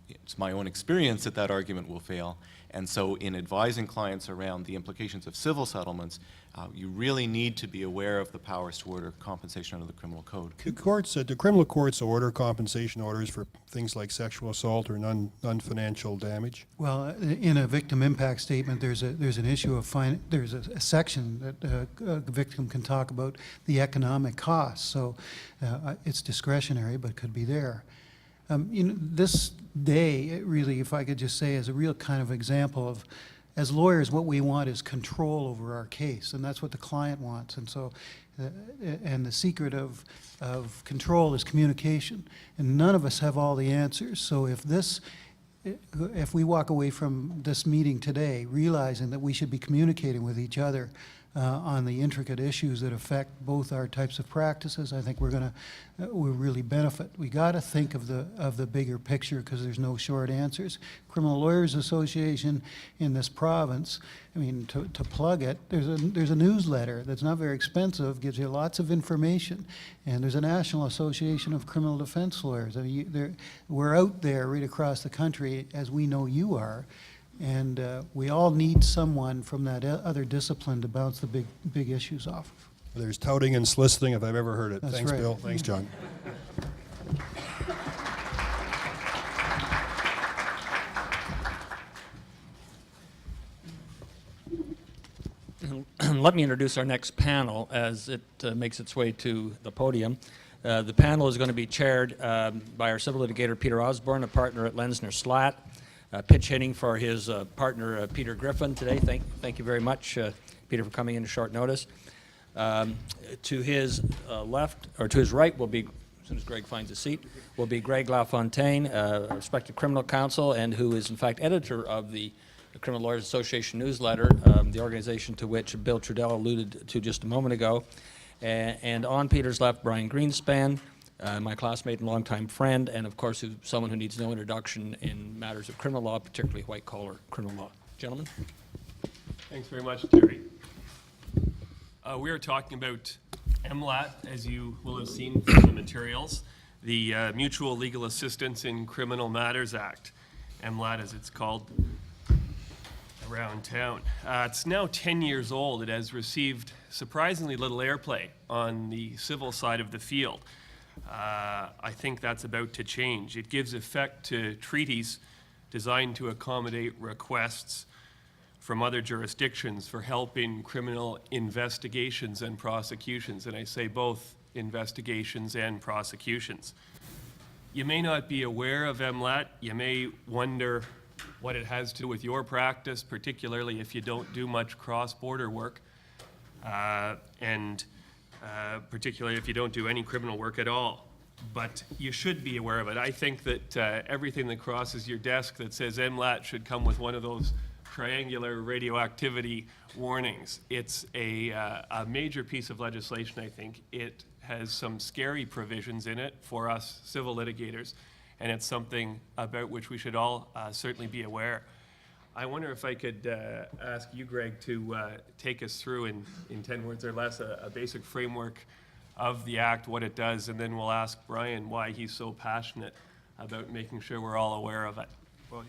[SPEAKER 8] It's my own experience that that argument will fail. And so in advising clients around the implications of civil settlements, you really need to be aware of the powers to order compensation under the criminal code.
[SPEAKER 6] Do criminal courts order compensation orders for things like sexual assault or non-financial damage?
[SPEAKER 7] Well, in a victim impact statement, there's an issue of there's a section that a victim can talk about the economic costs. So it's discretionary, but could be there. This day, really, if I could just say, is a real kind of example of, as lawyers, what we want is control over our case, and that's what the client wants. And so, and the secret of control is communication, and none of us have all the answers. So if we walk away from this meeting today realizing that we should be communicating with each other on the intricate issues that affect both our types of practices, I think we'll really benefit. We got to think of the bigger picture, because there's no short answers. Criminal Lawyers Association in this province, I mean, to plug it, there's a newsletter that's not very expensive, gives you lots of information, and there's a National Association of Criminal Defense Lawyers. I mean, we're out there right across the country, as we know you are. And we all need someone from that other discipline to bounce the big issues off of.
[SPEAKER 6] There's touting and soliciting, if I've ever heard it.
[SPEAKER 7] That's
[SPEAKER 6] Thanks,
[SPEAKER 7] right.
[SPEAKER 6] Bill. Thanks, John.
[SPEAKER 9] Let me introduce our next panel as it makes its way to the podium. The panel is going to be chaired by our civil litigator, Peter Osborne, a partner at Lenzner Slatt. Pitch hitting for his partner, Peter Griffin, today. Thank you very much, Peter, for coming in at short notice. To his left, or to his right, will be, as soon as Greg finds a seat, will be Greg LaFontaine, a respected criminal counsel, and who is, in fact, editor of the Criminal Lawyers Association newsletter, the organization to which Bill Trudell alluded to just a moment ago. And on Peter's left, Brian Greenspan, my classmate and longtime friend, and of course someone who needs no introduction in matters of criminal law, particularly white-collar criminal law. Gentlemen.
[SPEAKER 10] Thanks very much, Terry. We are talking about MLAT, as you will have seen from the materials, the Mutual Legal Assistance in Criminal Matters Act, MLAT as it's called around town. It's now 10 years old. It has received surprisingly little airplay on the civil side of the field. I think that's about to change. It gives effect to treaties designed to accommodate requests from other jurisdictions for help in criminal investigations and prosecutions, and I say both investigations and prosecutions. You may not be aware of MLAT. You may wonder what it has to do with your practice, particularly if you don't do much cross-border work, and particularly if you don't do any criminal work at all. but you should be aware of it. I think that everything that crosses your desk that says MLAT should come with one of those triangular radioactivity warnings. It's a major piece of legislation, I think. It has some scary provisions in it for us civil litigators, and it's something about which we should all certainly be aware. I wonder if I could ask you, Greg, to take us through in 10 words or less a basic framework of the Act, what it does, and then we'll ask Brian why he's so passionate about making sure we're all aware of it.
[SPEAKER 11] Well,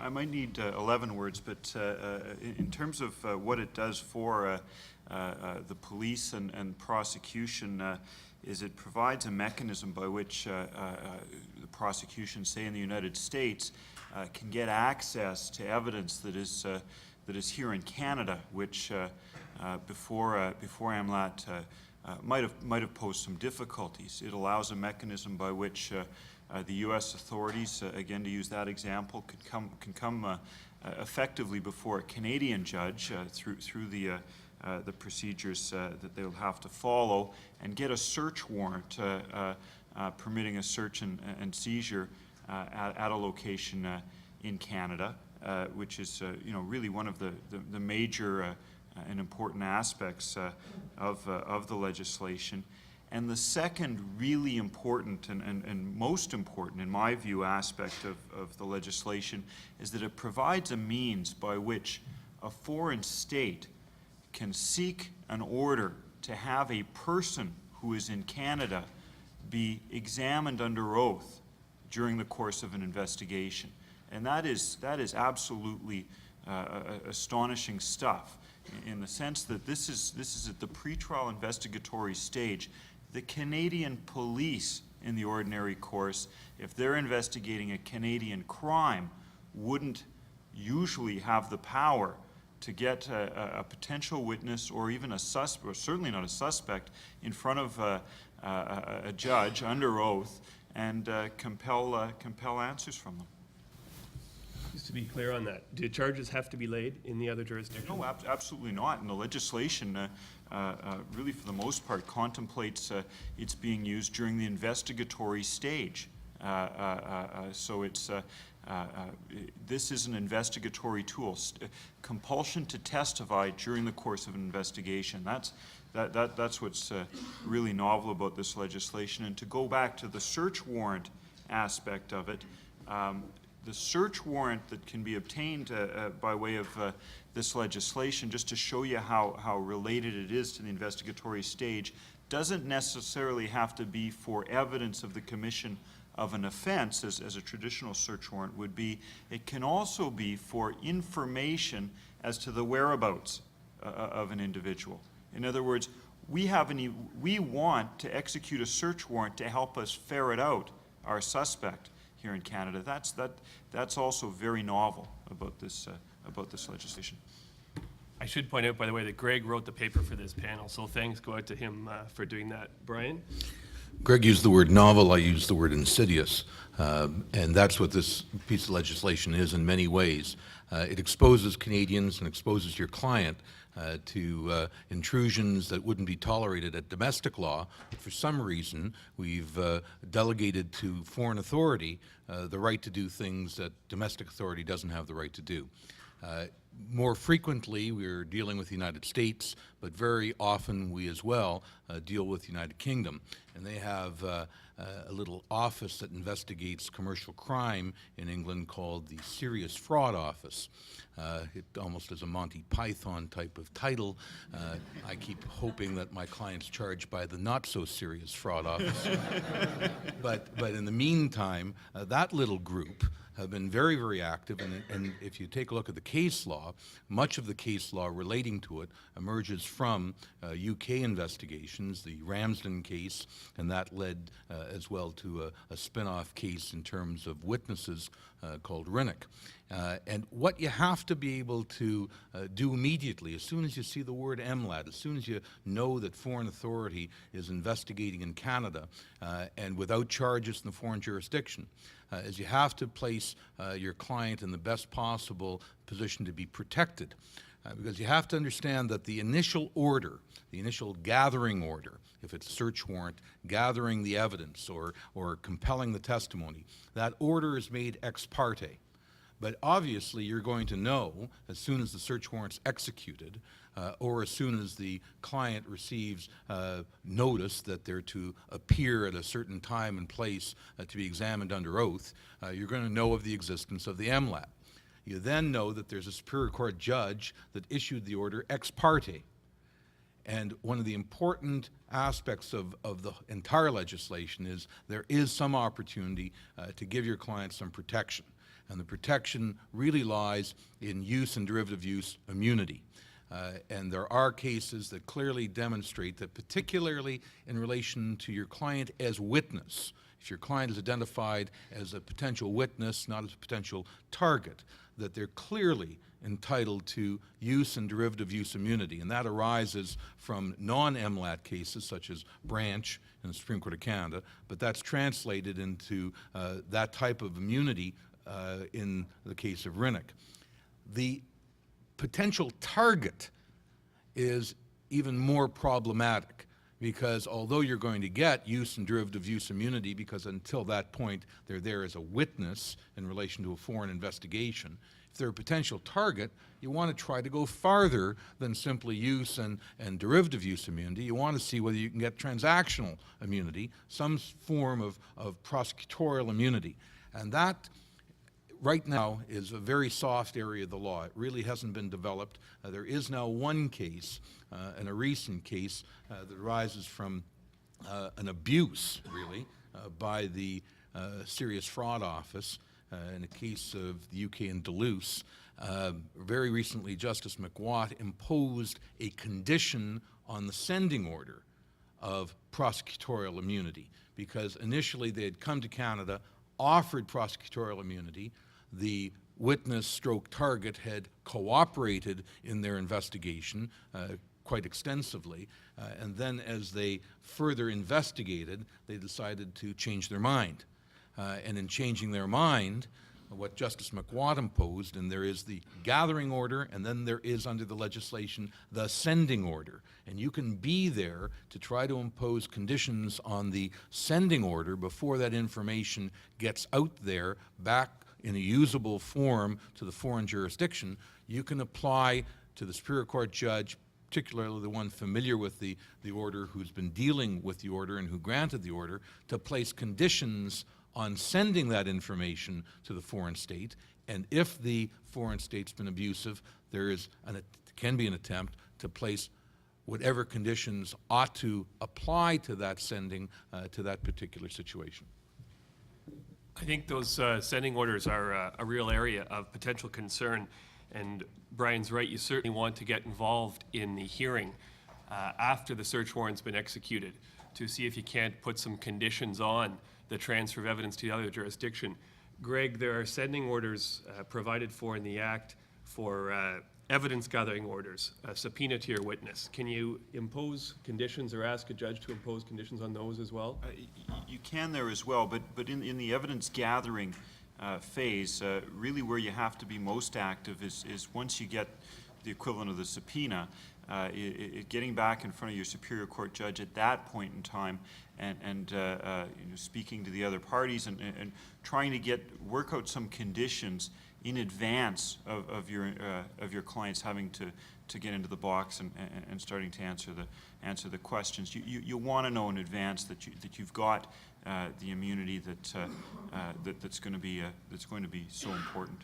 [SPEAKER 11] I might need 11 words, but in terms of what it does for the police and prosecution, is it provides a mechanism by which the prosecution, say in the United States, can get access to evidence that is here in Canada, which before AMLAT might have posed some difficulties. It allows a mechanism by which the U.S. authorities, again to use that example, can come effectively before a Canadian judge through the procedures that they'll have to follow, and get a search warrant permitting a search and seizure at a location in Canada, which is really one of the major and important aspects of the legislation. And the second really important and most important, in my view, aspect of the legislation is that it provides a means by which a foreign state can seek an order to have a person who is in Canada be examined under oath during the course of an investigation. And that is absolutely astonishing stuff, in the sense that this is at the pretrial investigatory stage. The Canadian police, in the ordinary course, if they're investigating a Canadian crime, wouldn't usually have the power to get a potential witness or even a suspect, or certainly not a suspect, in front of a judge under oath and compel answers from them.
[SPEAKER 10] Just to be clear on that, do charges have to be laid in the other jurisdictions?
[SPEAKER 11] No, absolutely not. And the legislation, really for the most part, contemplates it's being used during the investigatory stage. So it's this is an investigatory tool. Compulsion to testify during the course of an investigation. That's what's really novel about this legislation. And to go back to the search warrant aspect of it, the search warrant that can be obtained by way of this legislation, just to show you how related it is to the investigatory stage, doesn't necessarily have to be for evidence of the commission of an offense, as a traditional search warrant would be. It can also be for information as to the whereabouts of an individual. In other words, we want to execute a search warrant to help us ferret out our suspect here in Canada. That's also very novel about this legislation.
[SPEAKER 10] I should point out, by the way, that Greg wrote the paper for this panel, so thanks go out to him for doing that. Brian?
[SPEAKER 1] Greg used the word novel, I used the word insidious, and that's what this piece of legislation is in many ways. It exposes Canadians and exposes your client to intrusions that wouldn't be tolerated at domestic law. But for some reason, we've delegated to foreign authority the right to do things that domestic authority doesn't have the right to do. More frequently, we're dealing with the United States, but very often we as well deal with the United Kingdom. And they have a little office that investigates commercial crime in England called the Serious Fraud Office. It almost is a Monty Python type of title. I keep hoping that my client's charged by the not-so-serious fraud office. But in the meantime, that little group have been very, very active, and if you take a look at the case law, much of the case law relating to it emerges from UK investigations, the Ramsden case, and that led as well to a spin-off case in terms of witnesses called Rinnock. And what you have to be able to do immediately, as soon as you see the word MLAT, as soon as you know that foreign authority is investigating in Canada and without charges in the foreign jurisdiction, is you have to place your client in the best possible position to be protected. Because you have to understand that the initial order, the initial gathering order, if it's a search warrant, gathering the evidence or compelling the testimony, that order is made ex parte. But obviously, you're going to know as soon as the search warrant's executed or as soon as the client receives notice that they're to appear at a certain time and place to be examined under oath, you're going to know of the existence of the MLAT. You then know that there's a Superior Court judge that issued the order ex parte. And one of the important aspects of the entire legislation is there is some opportunity to give your client some protection. And the protection really lies in use and derivative use immunity. And there are cases that clearly demonstrate that, particularly in relation to your client as witness, if your client is identified as a potential witness, not as a potential target, that they're clearly entitled to use and derivative use immunity. And that arises from non-MLAT cases such as Branch in the Supreme Court of Canada, but that's translated into that type of immunity in the case of Rinnick. The potential target is even more problematic because although you're going to get use and derivative use immunity because until that point they're there as a witness in relation to a foreign investigation, if they're a potential target, you want to try to go farther than simply use and derivative use immunity. You want to see whether you can get transactional immunity, some form of prosecutorial immunity. And that right now is a very soft area of the law. It really hasn't been developed. There is now one case, and a recent case, that arises from an abuse, really, by the Serious Fraud Office in a case of the UK in Duluth. Very recently, Justice McWatt imposed a condition on the sending order of prosecutorial immunity because initially they had come to Canada, offered prosecutorial immunity. The witness stroke target had cooperated in their investigation quite extensively, and then as they further investigated, they decided to change their mind. And in changing their mind, what Justice McWatt imposed, and there is the gathering order, and then there is under the legislation the sending order. And you can be there to try to impose conditions on the sending order before that information gets out there back in a usable form to the foreign jurisdiction. You can apply to the Superior Court judge, particularly the one familiar with the order, who's been dealing with the order and who granted the order, to place conditions on sending that information to the foreign state. And if the foreign state's been abusive, can be an attempt to place whatever conditions ought to apply to that sending to that particular situation.
[SPEAKER 10] I think those sending orders are a real area of potential concern. And Brian's right, you certainly want to get involved in the hearing after the search warrant's been executed to see if you can't put some conditions on the transfer of evidence to the other jurisdiction. Greg, there are sending orders provided for in the Act for evidence gathering orders, a subpoena to your witness. Can you impose conditions or ask a judge to impose conditions on those as well?
[SPEAKER 11] You can there as well, but in the evidence gathering phase, really where you have to be most active is once you get the equivalent of the subpoena, getting back in front of your Superior Court judge at that point in time and speaking to the other parties and trying to work out some conditions in advance of your clients having to get into the box and starting to answer the questions. You want to know in advance that you've got the immunity that's going to be so important.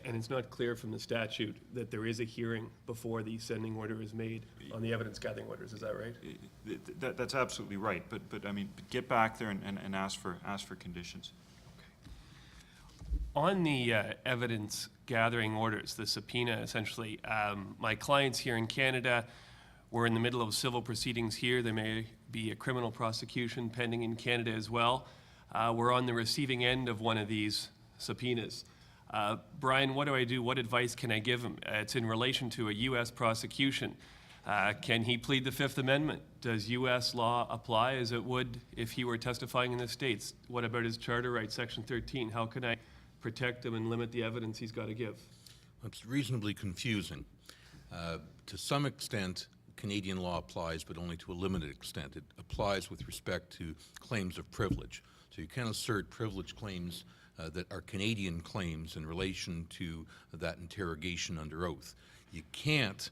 [SPEAKER 10] And it's not clear from the statute that there is a hearing before the sending order is made on the evidence gathering orders. Is that right?
[SPEAKER 11] That's absolutely right. But I mean, get back there and ask for conditions.
[SPEAKER 10] On the evidence gathering orders, the subpoena essentially, my clients here in Canada, we're in the middle of civil proceedings here. There may be a criminal prosecution pending in Canada as well. We're on the receiving end of one of these subpoenas. Brian, what do I do? What advice can I give him? It's in relation to a U.S. prosecution. Can he plead the Fifth Amendment? Does U.S. law apply as it would if he were testifying in the States? What about his charter right, Section 13? How can I protect him and limit the evidence he's got to give?
[SPEAKER 1] It's reasonably confusing. To some extent, Canadian law applies, but only to a limited extent. It applies with respect to claims of privilege. So you can assert privilege claims that are Canadian claims in relation to that interrogation under oath. You can't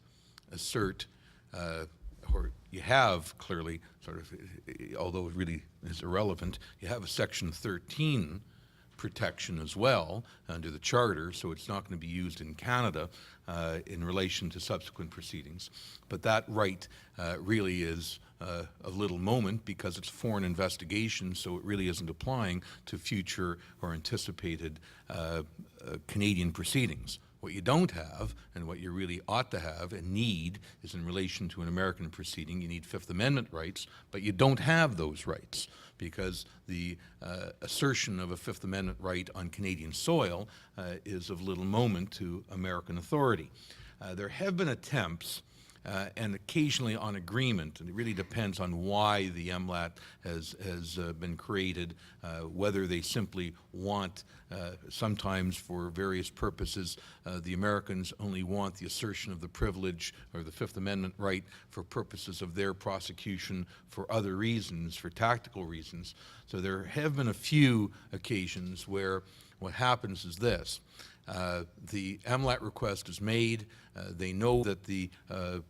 [SPEAKER 1] assert, or you have clearly, sort of, although it really is irrelevant, you have a Section 13 protection as well under the Charter, so it's not going to be used in Canada in relation to subsequent proceedings. But that right really is of little moment because it's foreign investigation, so it really isn't applying to future or anticipated Canadian proceedings. What you don't have, and what you really ought to have and need, is in relation to an American proceeding, you need Fifth Amendment rights, but you don't have those rights because the assertion of a Fifth Amendment right on Canadian soil is of little moment to American authority. There have been attempts and occasionally on agreement, and it really depends on why the MLAT has been created, whether they simply want, sometimes for various purposes, the Americans only want the assertion of the privilege or the Fifth Amendment right for purposes of their prosecution for other reasons, for tactical reasons. So there have been a few occasions where what happens is this. The MLAT request is made. They know that the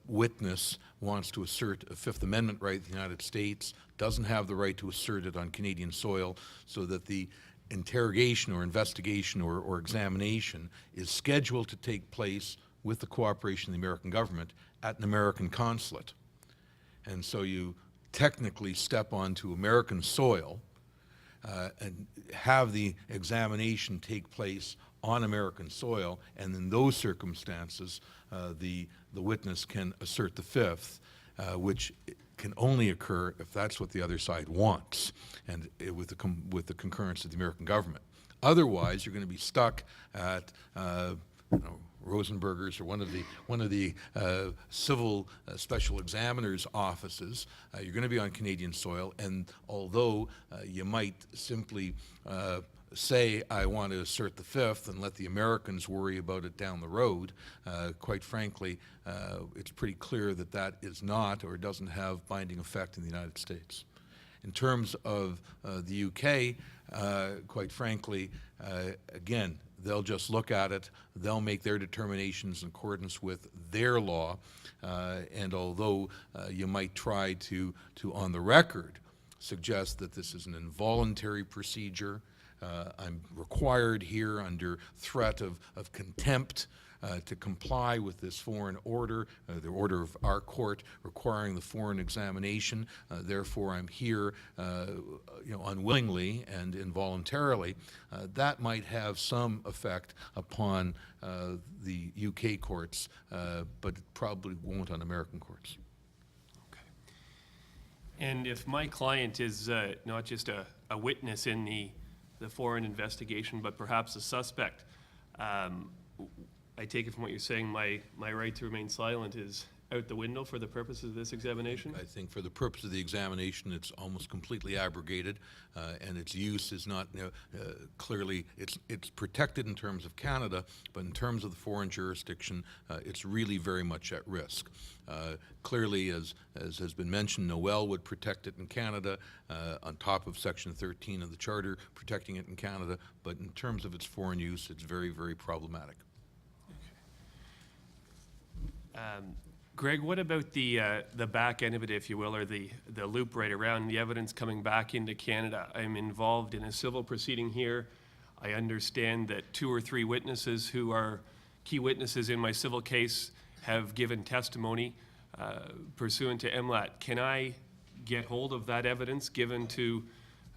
[SPEAKER 1] witness wants to assert a Fifth Amendment right in the United States, doesn't have the right to assert it on Canadian soil, so that the interrogation or investigation or examination is scheduled to take place with the cooperation of the American government at an American consulate. And so you technically step onto American soil and have the examination take place on American soil, and in those circumstances, the witness can assert the Fifth, which can only occur if that's what the other side wants, and with the concurrence of the American government. Otherwise, you're going to be stuck at Rosenberger's or one of the civil special examiners' offices. You're going to be on Canadian soil, and although you might simply say, I want to assert the Fifth and let the Americans worry about it down the road, quite frankly, it's pretty clear that that is not or doesn't have binding effect in the United States. In terms of the UK, quite frankly, again, they'll just look at it, they'll make their determinations in accordance with their law, and although you might try to on the record, suggest that this is an involuntary procedure, I'm required here under threat of contempt to comply with this foreign order, the order of our court requiring the foreign examination. Therefore, I'm here, unwillingly and involuntarily. That might have some effect upon the UK courts, but it probably won't on American courts.
[SPEAKER 10] Okay. And if my client is not just a witness in the foreign investigation, but perhaps a suspect, I take it from what you're saying, my right to remain silent is out the window for the purposes of this examination?
[SPEAKER 1] I think for the purpose of the examination, it's almost completely abrogated, and its use is not clearly, it's protected in terms of Canada, but in terms of the foreign jurisdiction, it's really very much at risk. Clearly, as has been mentioned, Noel would protect it in Canada, on top of Section 13 of the Charter, protecting it in Canada, but in terms of its foreign use, it's very, very problematic.
[SPEAKER 10] Greg, what about the back end of it, if you will, or the loop right around the evidence coming back into Canada? I'm involved in a civil proceeding here. I understand that 2 or 3 witnesses who are key witnesses in my civil case have given testimony pursuant to MLAT. Can I get hold of that evidence given to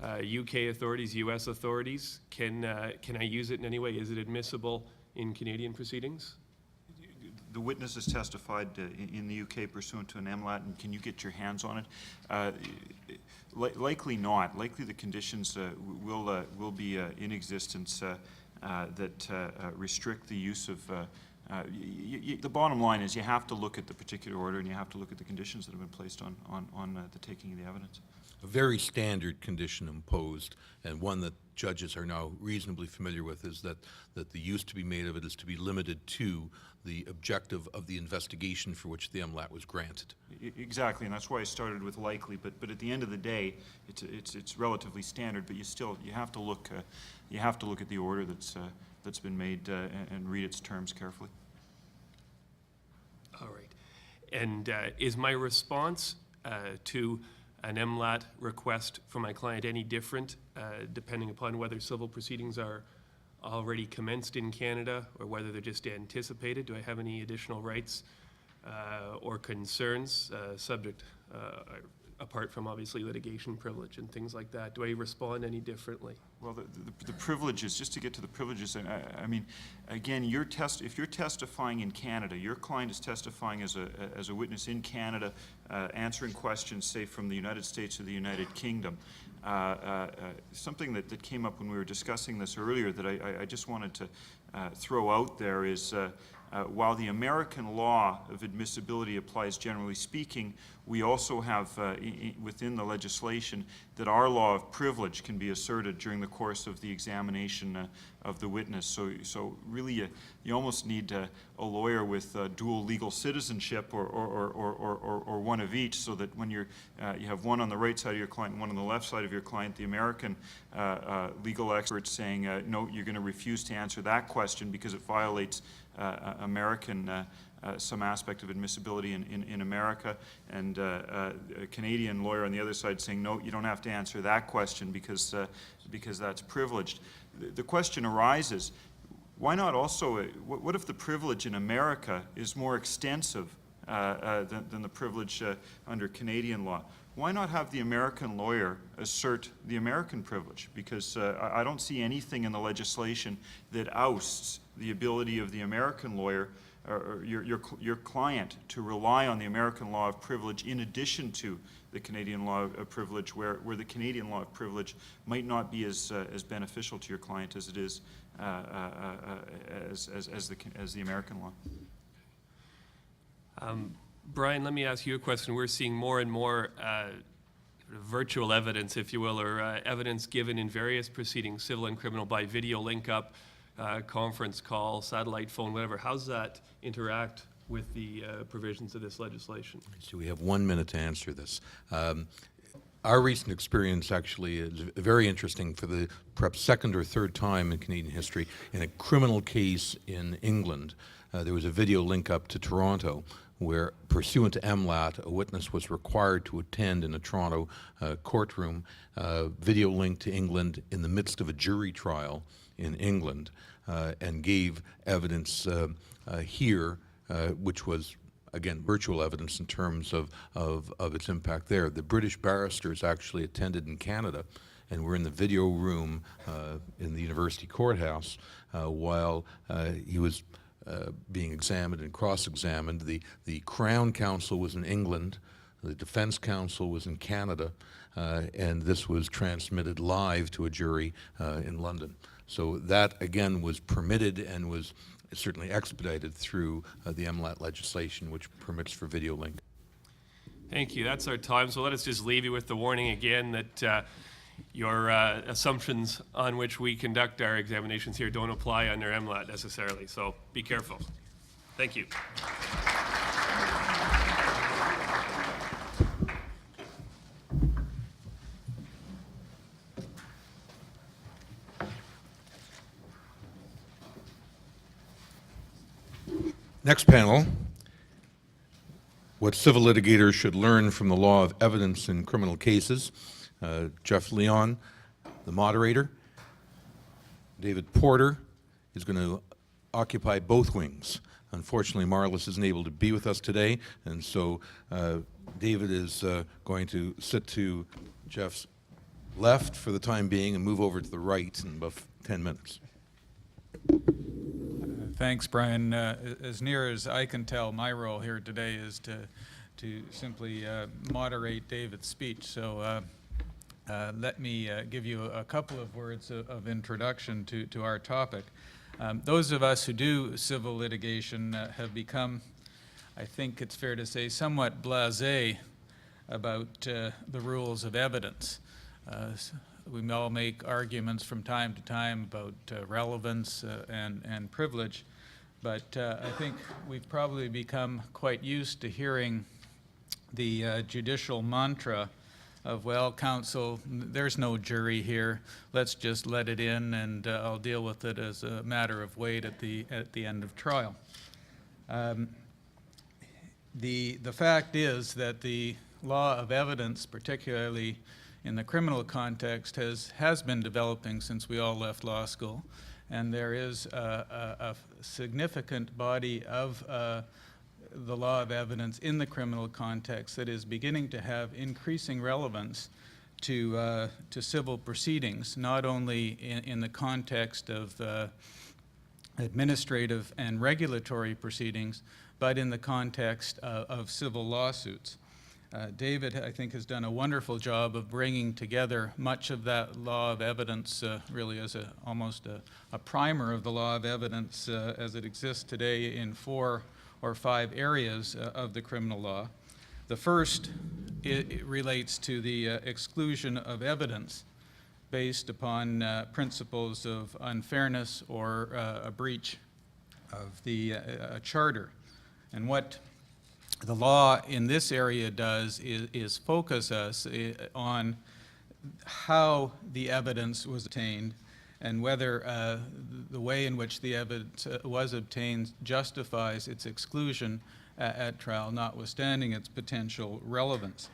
[SPEAKER 10] UK authorities, US authorities? Can I use it in any way? Is it admissible in Canadian proceedings?
[SPEAKER 11] The witnesses testified in the UK pursuant to an MLAT, and can you get your hands on it? Likely not. Likely the conditions will be in existence that restrict the use of. The bottom line is you have to look at the particular order and you have to look at the conditions that have been placed on the taking of the evidence.
[SPEAKER 1] a very standard condition imposed, and one that judges are now reasonably familiar with, is that the use to be made of it is to be limited to the objective of the investigation for which the MLAT was granted.
[SPEAKER 11] Exactly, and that's why I started with likely. But at the end of the day, it's relatively standard. But you have to look at the order that's been made and read its terms carefully.
[SPEAKER 10] All right. And is my response to an MLAT request from my client any different depending upon whether civil proceedings are already commenced in Canada or whether they're just anticipated? Do I have any additional rights or concerns subject, apart from obviously litigation privilege and things like that? Do I respond any differently?
[SPEAKER 11] Well, the privileges, just to get to the privileges, I mean, again, if you're testifying in Canada, your client is testifying as a witness in Canada, answering questions, say, from the United States or the United Kingdom. Something that came up when we were discussing this earlier that I just wanted to throw out there is, while the American law of admissibility applies generally speaking, we also have within the legislation that our law of privilege can be asserted during the course of the examination of the witness. So really, you almost need a lawyer with dual legal citizenship or one of each, so that when you have one on the right side of your client and one on the left side of your client, the American legal expert saying, no, you're going to refuse to answer that question because it violates American some aspect of admissibility in America, and a Canadian lawyer on the other side saying, no, you don't have to answer that question because that's privileged. The question arises, why not also, what if the privilege in America is more extensive than the privilege under Canadian law? Why not have the American lawyer assert the American privilege? Because I don't see anything in the legislation that ousts the ability of the American lawyer or your client to rely on the American law of privilege in addition to the Canadian law of privilege, where the Canadian law of privilege might not be as beneficial to your client as it is as the American law.
[SPEAKER 10] Brian, let me ask you a question. We're seeing more and more virtual evidence, if you will, or evidence given in various proceedings, civil and criminal, by video link up, conference call, satellite phone, whatever. How's that interact with the provisions of this legislation?
[SPEAKER 1] So we have 1 minute to answer this. Our recent experience actually is very interesting for the perhaps second or third time in Canadian history. In a criminal case in England, there was a video link up to Toronto where, pursuant to MLAT, a witness was required to attend in a Toronto courtroom, video link to England in the midst of a jury trial in England, and gave evidence here, which was, again, virtual evidence in terms of its impact there. The British barristers actually attended in Canada and were in the video room in the university courthouse while he was being examined and cross-examined. The Crown Counsel was in England, the Defense Counsel was in Canada, and this was transmitted live to a jury in London. So that, again, was permitted and was certainly expedited through the MLAT legislation, which permits for video link.
[SPEAKER 10] Thank you. That's our time. So let us just leave you with the warning again that your assumptions on which we conduct our examinations here don't apply under MLAT necessarily. So be careful. Thank you.
[SPEAKER 1] Next panel, what civil litigators should learn from the law of evidence in criminal cases. Jeff Leon, the moderator. David Porter is going to occupy both wings. Unfortunately, Marlis isn't able to be with us today, and so David is going to sit to Jeff's left for the time being and move over to the right in about 10 minutes.
[SPEAKER 12] Thanks, Brian. As near as I can tell, my role here today is to simply moderate David's speech. So let me give you a couple of words of introduction to our topic. Those of us who do civil litigation have become, I think it's fair to say, somewhat blasé about the rules of evidence. We all make arguments from time to time about relevance and privilege, but I think we've probably become quite used to hearing the judicial mantra of, well, counsel, there's no jury here, let's just let it in and I'll deal with it as a matter of weight at the end of trial. The fact is that the law of evidence, particularly in the criminal context, has been developing since we all left law school, and there is a significant body of the law of evidence in the criminal context that is beginning to have increasing relevance to civil proceedings, not only in the context of administrative and regulatory proceedings, but in the context of civil lawsuits. David, I think, has done a wonderful job of bringing together much of that law of evidence, really as almost a primer of the law of evidence as it exists today in 4 or 5 areas of the criminal law. The first it relates to the exclusion of evidence based upon principles of unfairness or a breach of the charter. And what the law in this area does is focus us on how the evidence was obtained and whether the way in which the evidence was obtained justifies its exclusion at trial, notwithstanding its potential relevance.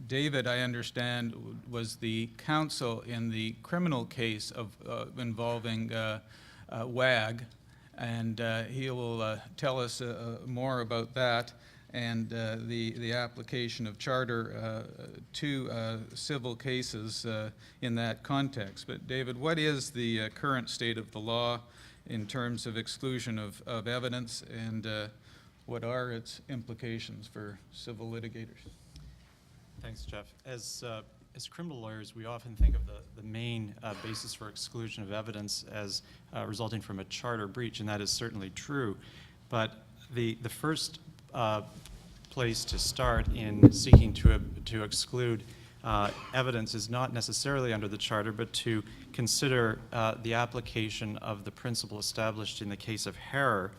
[SPEAKER 12] David, I understand, was the counsel in the criminal case involving WAG, and he will tell us more about that and the application of charter to civil cases in that context. But David, what is the current state of the law in terms of exclusion of evidence, and what are its implications for civil litigators?
[SPEAKER 13] Thanks, Jeff. As criminal lawyers, we often think of the main basis for exclusion of evidence as resulting from a charter breach, and that is certainly true. But the first place to start in seeking to exclude evidence is not necessarily under the charter, but to consider the application of the principle established in the case of Harrer,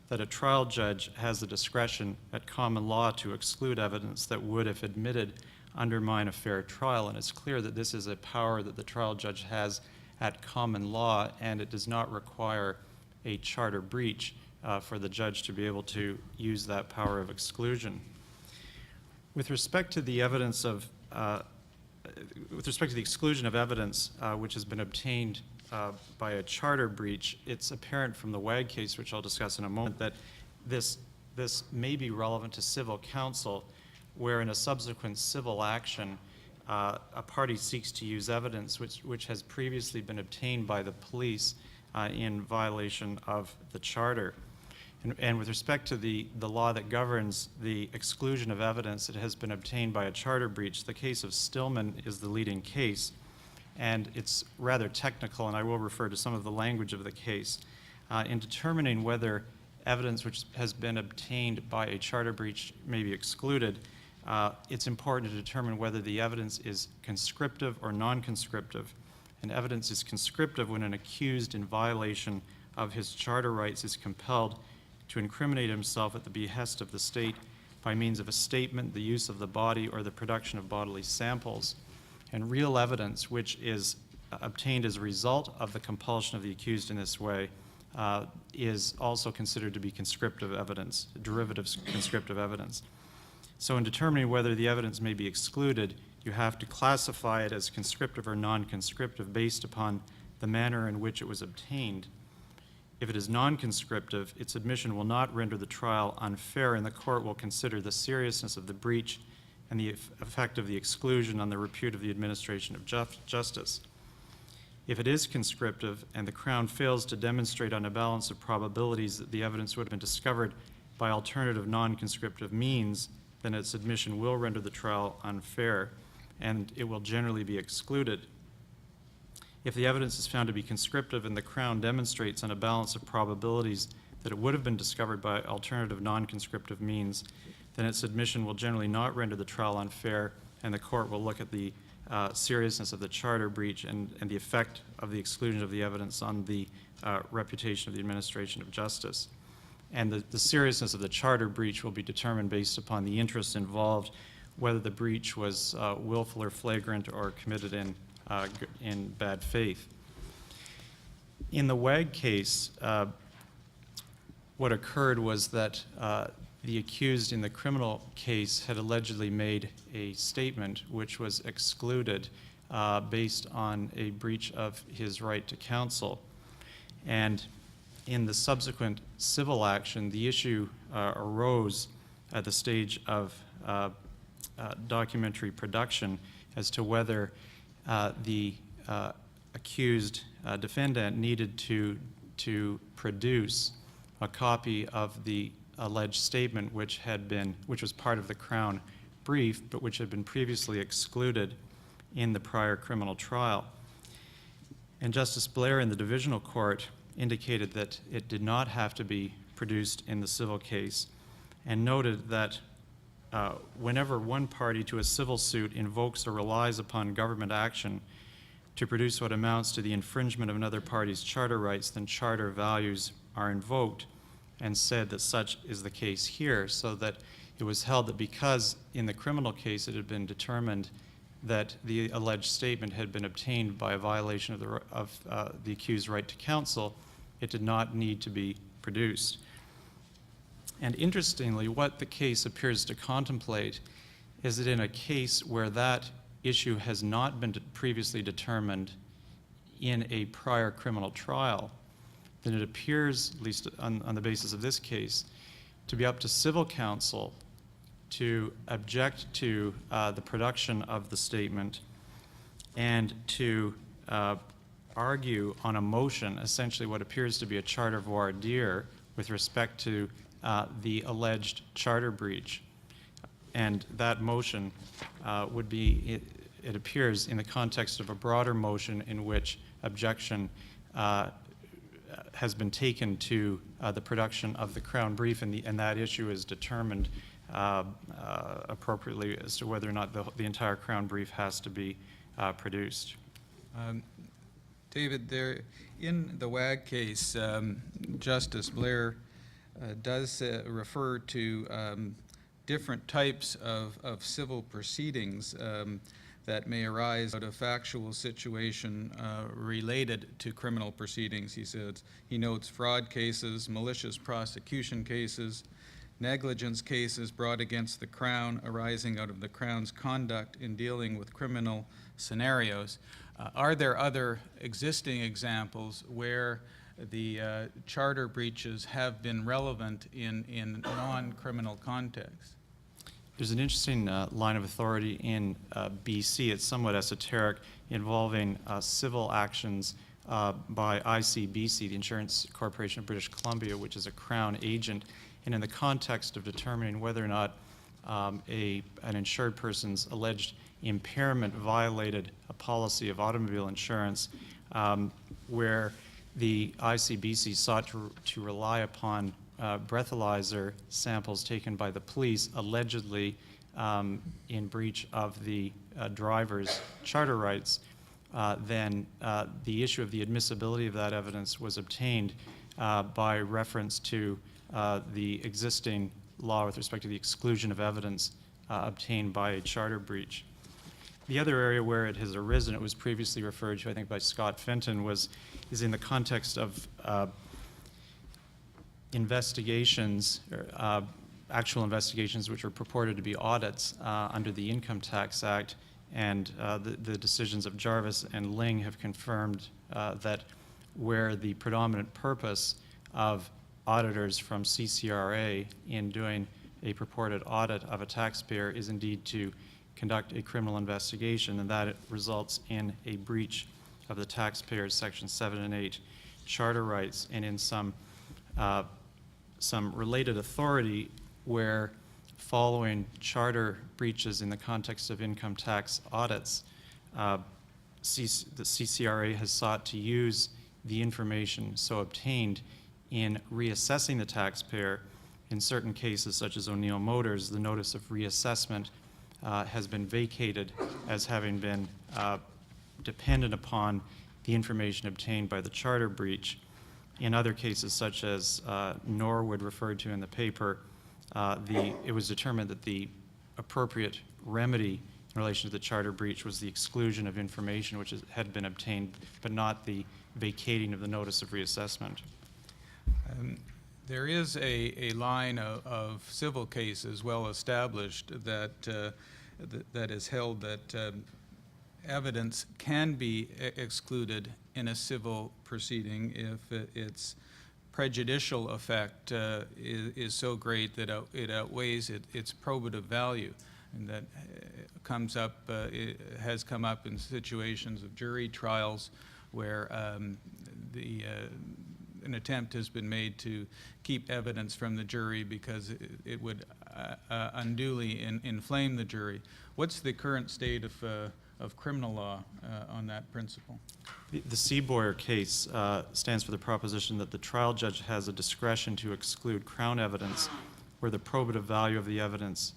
[SPEAKER 13] that a trial judge has the discretion at common law to exclude evidence that would, if admitted, undermine a fair trial. And it's clear that this is a power that the trial judge has at common law, and it does not require a charter breach for the judge to be able to use that power of exclusion. With respect to the evidence of, with respect to the exclusion of evidence which has been obtained by a charter breach, it's apparent from the WAG case, which I'll discuss in a moment, that this may be relevant to civil counsel, where in a subsequent civil action, a party seeks to use evidence which has previously been obtained by the police in violation of the charter. And with respect to the law that governs the exclusion of evidence that has been obtained by a charter breach, the case of Stillman is the leading case, and it's rather technical, and I will refer to some of the language of the case. In determining whether evidence which has been obtained by a charter breach may be excluded, it's important to determine whether the evidence is conscriptive or non-conscriptive. And evidence is conscriptive when an accused in violation of his charter rights is compelled to incriminate himself at the behest of the state by means of a statement, the use of the body, or the production of bodily samples. And real evidence which is obtained as a result of the compulsion of the accused in this way is also considered to be conscriptive evidence, derivative conscriptive evidence. So in determining whether the evidence may be excluded, you have to classify it as conscriptive or non-conscriptive based upon the manner in which it was obtained. If it is non-conscriptive, its admission will not render the trial unfair, and the court will consider the seriousness of the breach and the effect of the exclusion on the repute of the administration of justice. If it is conscriptive and the Crown fails to demonstrate on a balance of probabilities that the evidence would have been discovered by alternative non-conscriptive means, then its admission will render the trial unfair, and it will generally be excluded. If the evidence is found to be conscriptive and the Crown demonstrates on a balance of probabilities that it would have been discovered by alternative non-conscriptive means, then its admission will generally not render the trial unfair, and the court will look at the seriousness of the charter breach and the effect of the exclusion of the evidence on the reputation of the administration of justice. And the seriousness of the charter breach will be determined based upon the interests involved, whether the breach was willful or flagrant or committed in bad faith. In the WAG case, what occurred was that the accused in the criminal case had allegedly made a statement which was excluded based on a breach of his right to counsel. And in the subsequent civil action, the issue arose at the stage of documentary production as to whether the accused defendant needed to produce a copy of the alleged statement which was part of the Crown brief, but which had been previously excluded in the prior criminal trial. And Justice Blair in the divisional court indicated that it did not have to be produced in the civil case, and noted that whenever one party to a civil suit invokes or relies upon government action to produce what amounts to the infringement of another party's charter rights, then charter values are invoked, and said that such is the case here, so that it was held that because in the criminal case it had been determined that the alleged statement had been obtained by a violation of the accused's right to counsel, it did not need to be produced. And interestingly, what the case appears to contemplate is that in a case where that issue has not been previously determined in a prior criminal trial, then it appears, at least on the basis of this case, to be up to civil counsel to object to the production of the statement and to argue on a motion, essentially what appears to be a charter voir dire with respect to the alleged charter breach. And that motion would be, it appears, in the context of a broader motion in which objection has been taken to the production of the Crown brief, and that issue is determined appropriately as to whether or not the entire Crown brief has to be produced.
[SPEAKER 12] David, there in the WAG case, Justice Blair does refer to different types of civil proceedings that may arise out of factual situation related to criminal proceedings. He says, he notes fraud cases, malicious prosecution cases, negligence cases brought against the Crown arising out of the Crown's conduct in dealing with criminal scenarios. Are there other existing examples where the charter breaches have been relevant in non-criminal contexts?
[SPEAKER 13] There's an interesting line of authority in BC. It's somewhat esoteric, involving civil actions by ICBC, the Insurance Corporation of British Columbia, which is a Crown agent. And in the context of determining whether or not an insured person's alleged impairment violated a policy of automobile insurance, where the ICBC sought to rely upon breathalyzer samples taken by the police, allegedly in breach of the driver's charter rights, then the issue of the admissibility of that evidence was obtained by reference to the existing law with respect to the exclusion of evidence obtained by a charter breach. The other area where it has arisen, it was previously referred to, I think, by Scott Fenton, is in the context of investigations, actual investigations which are purported to be audits under the Income Tax Act, and the decisions of Jarvis and Ling have confirmed that where the predominant purpose of auditors from CCRA in doing a purported audit of a taxpayer is indeed to conduct a criminal investigation, and that it results in a breach of the taxpayer's Section 7 and 8 charter rights, and in some related authority where, following charter breaches in the context of income tax audits, the CCRA has sought to use the information so obtained in reassessing the taxpayer in certain cases, such as O'Neill Motors, the notice of reassessment has been vacated as having been dependent upon the information obtained by the charter breach. In other cases, such as Norwood referred to in the paper, it was determined that the appropriate remedy in relation to the charter breach was the exclusion of information which had been obtained, but not the vacating of the notice of reassessment.
[SPEAKER 12] There is a line of civil cases well established that that is held that evidence can be excluded in a civil proceeding if its prejudicial effect is so great that it outweighs its probative value, and that comes up, it has come up in situations of jury trials where an attempt has been made to keep evidence from the jury because it would unduly inflame the jury. What's the current state of criminal law on that principle?
[SPEAKER 13] The Seaboyer case stands for the proposition that the trial judge has a discretion to exclude Crown evidence where the probative value of the evidence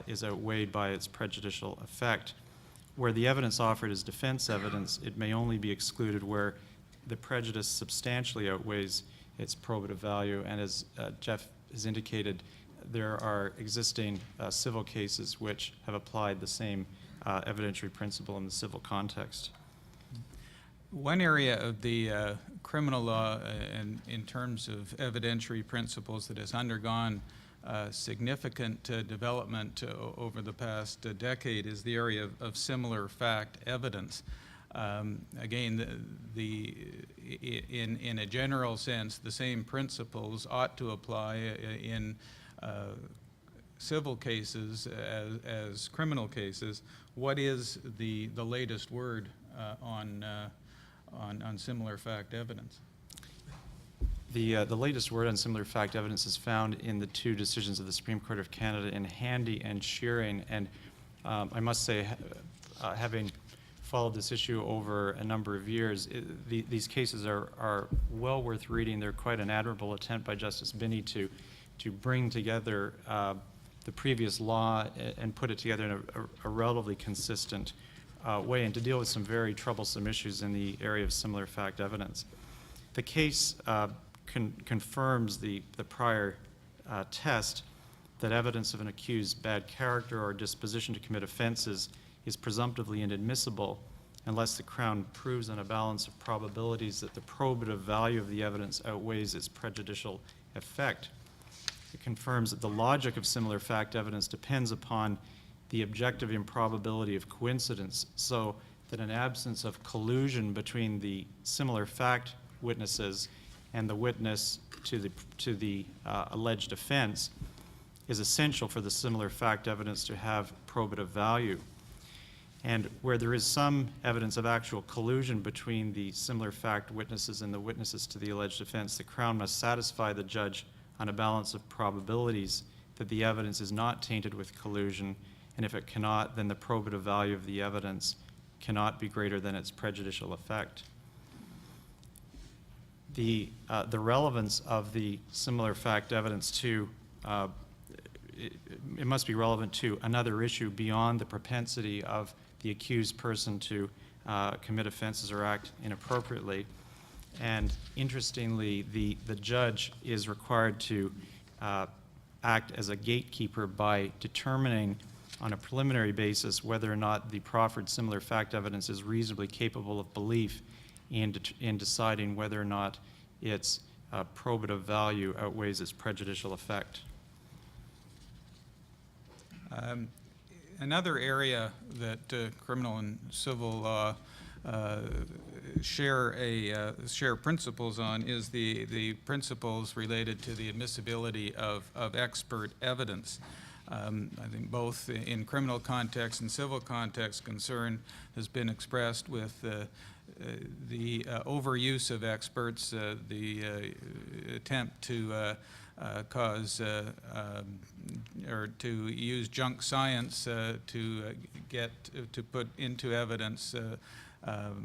[SPEAKER 13] is outweighed by its prejudicial effect. Where the evidence offered is defense evidence, it may only be excluded where the prejudice substantially outweighs its probative value. And as Jeff has indicated, there are existing civil cases which have applied the same evidentiary principle in the civil context.
[SPEAKER 12] One area of the criminal law in terms of evidentiary principles that has undergone significant development over the past decade is the area of similar fact evidence. Again, in a general sense, the same principles ought to apply in civil cases as criminal cases. What is the latest word on similar fact evidence?
[SPEAKER 13] The latest word on similar fact evidence is found in the two decisions of the Supreme Court of Canada in Handy and Shearing. And I must say, having followed this issue over a number of years, these cases are well worth reading. They're quite an admirable attempt by Justice Binney to bring together the previous law and put it together in a relatively consistent way, and to deal with some very troublesome issues in the area of similar fact evidence. The case confirms the prior test that evidence of an accused's bad character or disposition to commit offenses is presumptively inadmissible unless the Crown proves on a balance of probabilities that the probative value of the evidence outweighs its prejudicial effect. It confirms that the logic of similar fact evidence depends upon the objective improbability of coincidence, so that an absence of collusion between the similar fact witnesses and the witness to the alleged offense is essential for the similar fact evidence to have probative value. And where there is some evidence of actual collusion between the similar fact witnesses and the witnesses to the alleged offense, the Crown must satisfy the judge on a balance of probabilities that the evidence is not tainted with collusion, and if it cannot, then the probative value of the evidence cannot be greater than its prejudicial effect. The relevance of the similar fact evidence to it must be relevant to another issue beyond the propensity of the accused person to commit offenses or act inappropriately. And interestingly, the judge is required to act as a gatekeeper by determining on a preliminary basis whether or not the proffered similar fact evidence is reasonably capable of belief in deciding whether or not its probative value outweighs its prejudicial effect.
[SPEAKER 12] Another area that criminal and civil law share principles on is the principles related to the admissibility of expert evidence. I think both in criminal context and civil context, concern has been expressed with the overuse of experts, the attempt to cause or to use junk science to put into evidence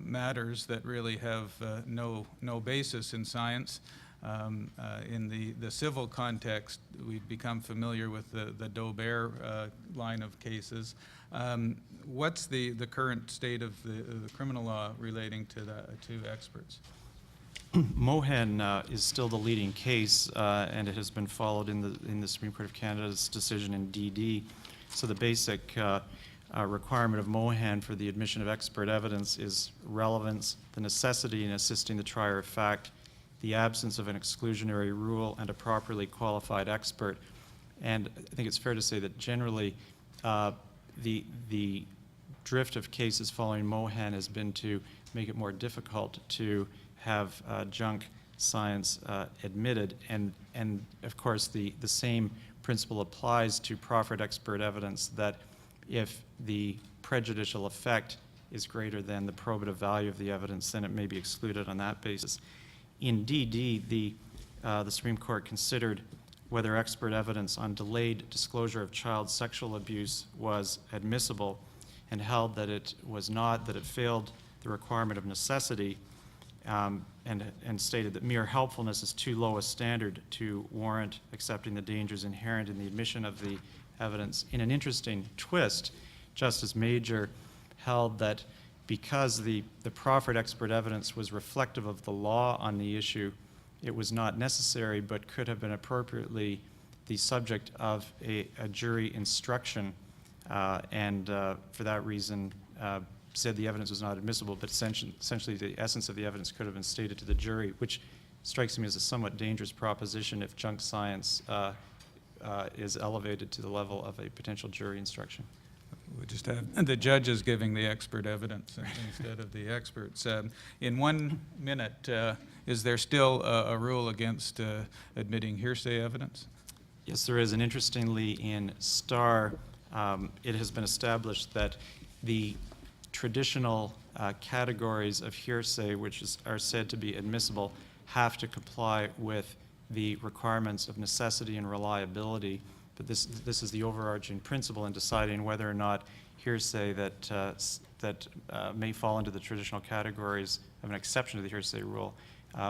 [SPEAKER 12] matters that really have no basis in science. In the civil context, we've become familiar with the Daubert line of cases. What's the current state of the criminal law relating to experts?
[SPEAKER 13] Mohan is still the leading case, and it has been followed in the Supreme Court of Canada's decision in DD. So the basic requirement of Mohan for the admission of expert evidence is relevance, the necessity in assisting the trier of fact, the absence of an exclusionary rule, and a properly qualified expert. And I think it's fair to say that generally the drift of cases following Mohan has been to make it more difficult to have junk science admitted, and of course the same principle applies to proffered expert evidence, that if the prejudicial effect is greater than the probative value of the evidence, then it may be excluded on that basis. In DD, the Supreme Court considered whether expert evidence on delayed disclosure of child sexual abuse was admissible, and held that it was not, that it failed the requirement of necessity, and stated that mere helpfulness is too low a standard to warrant accepting the dangers inherent in the admission of the evidence. In an interesting twist, Justice Major held that because the proffered expert evidence was reflective of the law on the issue, it was not necessary, but could have been appropriately the subject of a jury instruction, and for that reason said the evidence was not admissible, but essentially the essence of the evidence could have been stated to the jury, which strikes me as a somewhat dangerous proposition if junk science is elevated to the level of a potential jury instruction.
[SPEAKER 12] We just have the judges giving the expert evidence instead of the experts. In 1 minute, is there still a rule against admitting hearsay evidence?
[SPEAKER 13] Yes, there is, and interestingly, in Starr, it has been established that the traditional categories of hearsay, which are said to be admissible, have to comply with the requirements of necessity and reliability. But this is the overarching principle in deciding whether or not hearsay that may fall into the traditional categories of an exception to the hearsay rule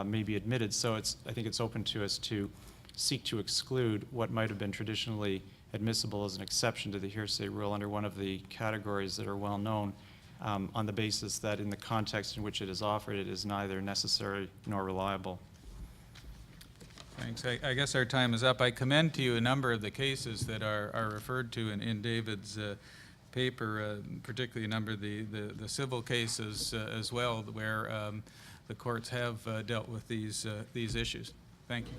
[SPEAKER 13] may be admitted. So I think it's open to us to seek to exclude what might have been traditionally admissible as an exception to the hearsay rule under one of the categories that are well known, on the basis that in the context in which it is offered, it is neither necessary nor reliable.
[SPEAKER 12] Thanks. I guess our time is up. I commend to you a number of the cases that are referred to in David's paper, particularly a number of the civil cases as well, where the courts have dealt with these issues. Thank you.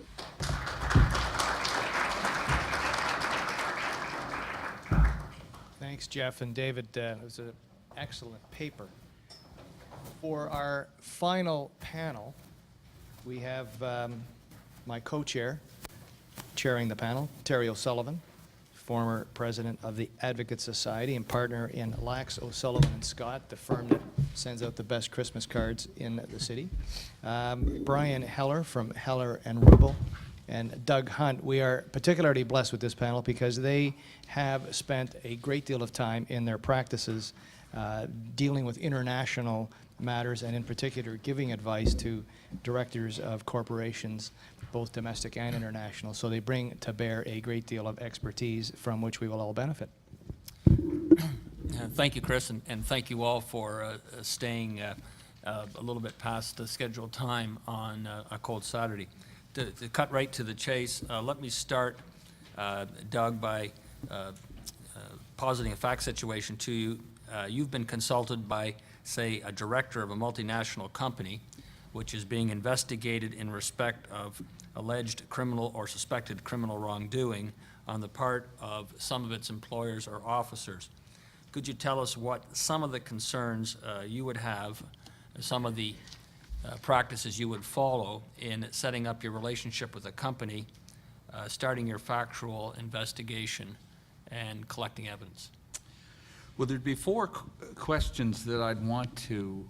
[SPEAKER 5] Thanks, Jeff and David. It was an excellent paper. For our final panel, we have my co-chair, chairing the panel, Terry O'Sullivan, former president of the Advocate Society and partner in Lax, O'Sullivan and Scott, the firm that sends out the best Christmas cards in the city. Brian Heller from Heller and Roebuck, and Doug Hunt. We are particularly blessed with this panel because they have spent a great deal of time in their practices dealing with international matters, and in particular giving advice to directors of corporations, both domestic and international. So they bring to bear a great deal of expertise from which we will all benefit.
[SPEAKER 9] Thank you, Chris, and thank you all for staying a little bit past the scheduled time on a cold Saturday. To cut right to the chase, let me start, Doug, by positing a fact situation to you. You've been consulted by, say, a director of a multinational company which is being investigated in respect of alleged criminal or suspected criminal wrongdoing on the part of some of its employers or officers. Could you tell us what some of the concerns you would have, some of the practices you would follow in setting up your relationship with a company, starting your factual investigation, and collecting evidence?
[SPEAKER 14] Well, there'd be four questions that I'd want to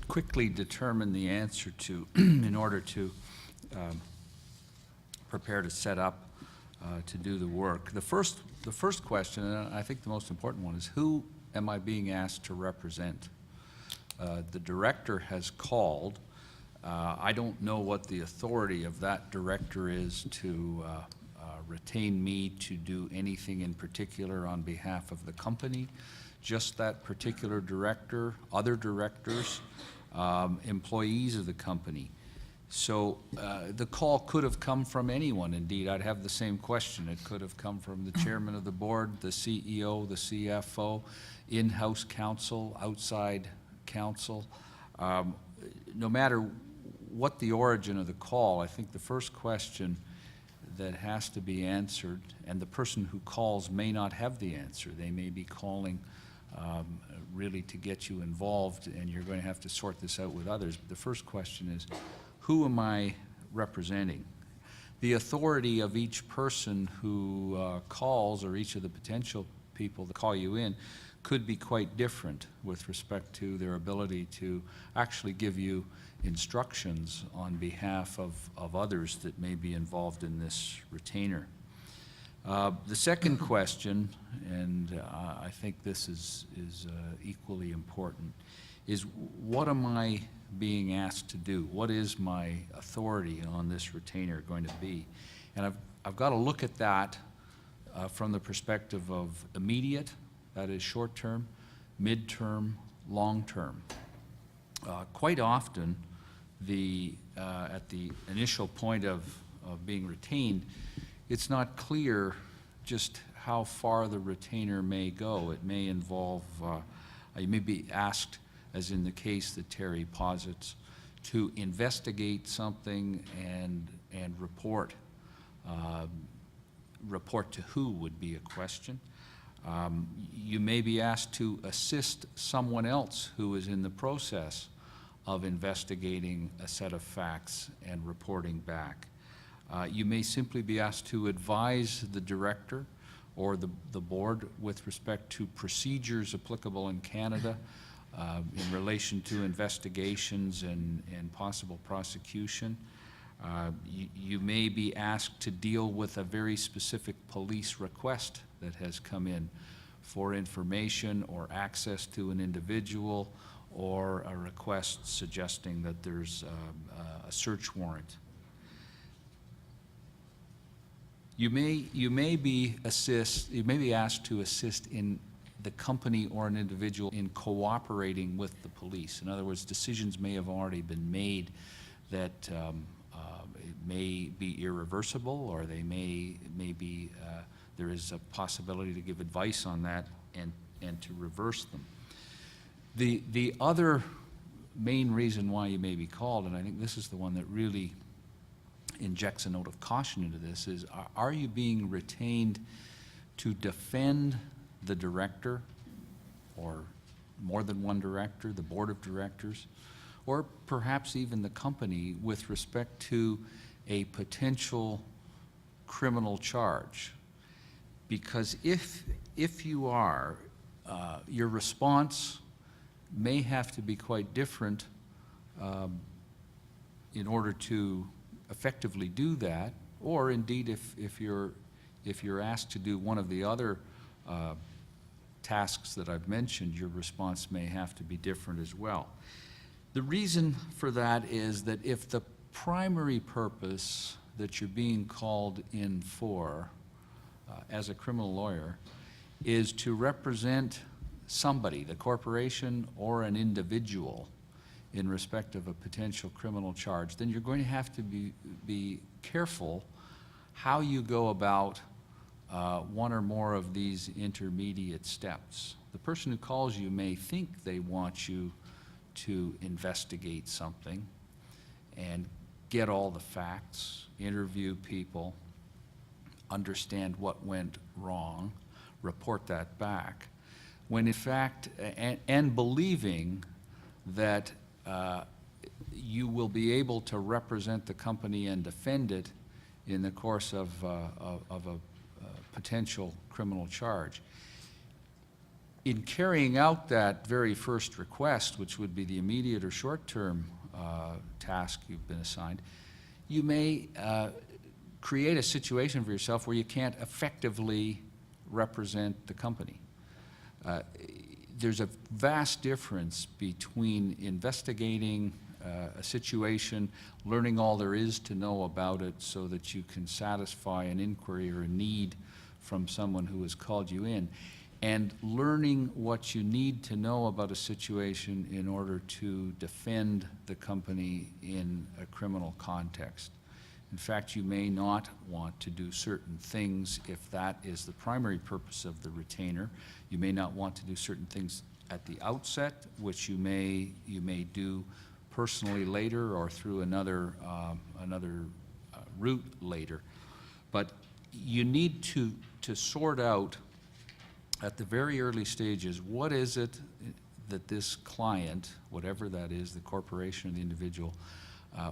[SPEAKER 14] quickly determine the answer to in order to prepare to set up to do the work. The first question, and I think the most important one, is who am I being asked to represent? The director has called I don't know what the authority of that director is to retain me to do anything in particular on behalf of the company, just that particular director, other directors, employees of the company. So the call could have come from anyone. Indeed, I'd have the same question. It could have come from the chairman of the board, the CEO, the CFO, in-house counsel, outside counsel. No matter what the origin of the call, I think the first question that has to be answered, and the person who calls may not have the answer. They may be calling really to get you involved, and you're going to have to sort this out with others. But the first question is, who am I representing? The authority of each person who calls, or each of the potential people that call you in, could be quite different with respect to their ability to actually give you instructions on behalf of others that may be involved in this retainer. The second question, and I think this is equally important, is what am I being asked to do? What is my authority on this retainer going to be? And I've got to look at that from the perspective of immediate, that is short-term, mid-term, long-term. Quite often, at the initial point of being retained, it's not clear just how far the retainer may go. It may involve, you may be asked, as in the case that Terry posits, to investigate something and report. Report to who would be a question. You may be asked to assist someone else who is in the process of investigating a set of facts and reporting back. You may simply be asked to advise the director or the board with respect to procedures applicable in Canada in relation to investigations and possible prosecution. You may be asked to deal with a very specific police request that has come in for information or access to an individual, or a request suggesting that there's a search warrant. You may be asked to assist in the company or an individual in cooperating with the police. In other words, decisions may have already been made that it may be irreversible, or they may be there is a possibility to give advice on that and to reverse them. The other main reason why you may be called, and I think this is the one that really injects a note of caution into this, is are you being retained to defend the director, or more than one director, the board of directors, or perhaps even the company with respect to a potential criminal charge? Because if you are, your response may have to be quite different in order to effectively do that, or indeed if you're asked to do one of the other tasks that I've mentioned, your response may have to be different as well. The reason for that is that if the primary purpose that you're being called in for as a criminal lawyer is to represent somebody, the corporation or an individual, in respect of a potential criminal charge, then you're going to have to be careful how you go about one or more of these intermediate steps. The person who calls you may think they want you to investigate something and get all the facts, interview people, understand what went wrong, report that back, when in fact, and believing that you will be able to represent the company and defend it in the course of a potential criminal charge. In carrying out that very first request, which would be the immediate or short-term task you've been assigned, you may create a situation for yourself where you can't effectively represent the company. There's a vast difference between investigating a situation, learning all there is to know about it so that you can satisfy an inquiry or a need from someone who has called you in, and learning what you need to know about a situation in order to defend the company in a criminal context. In fact, you may not want to do certain things if that is the primary purpose of the retainer. You may not want to do certain things at the outset, which you may do personally later or through another route later. But you need to sort out at the very early stages, what is it that this client, whatever that is, the corporation or the individual,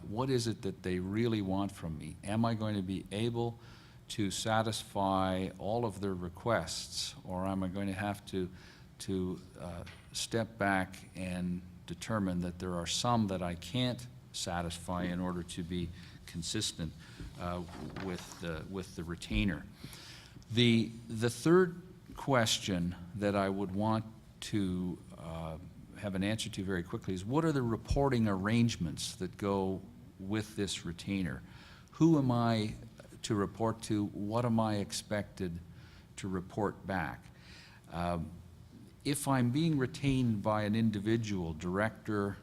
[SPEAKER 14] what is it that they really want from me? Am I going to be able to satisfy all of their requests, or am I going to have to step back and determine that there are some that I can't satisfy in order to be consistent with the retainer? The third question that I would want to have an answer to very quickly is, what are the reporting arrangements that go with this retainer? Who am I to report to? What am I expected to report back? If I'm being retained by an individual, director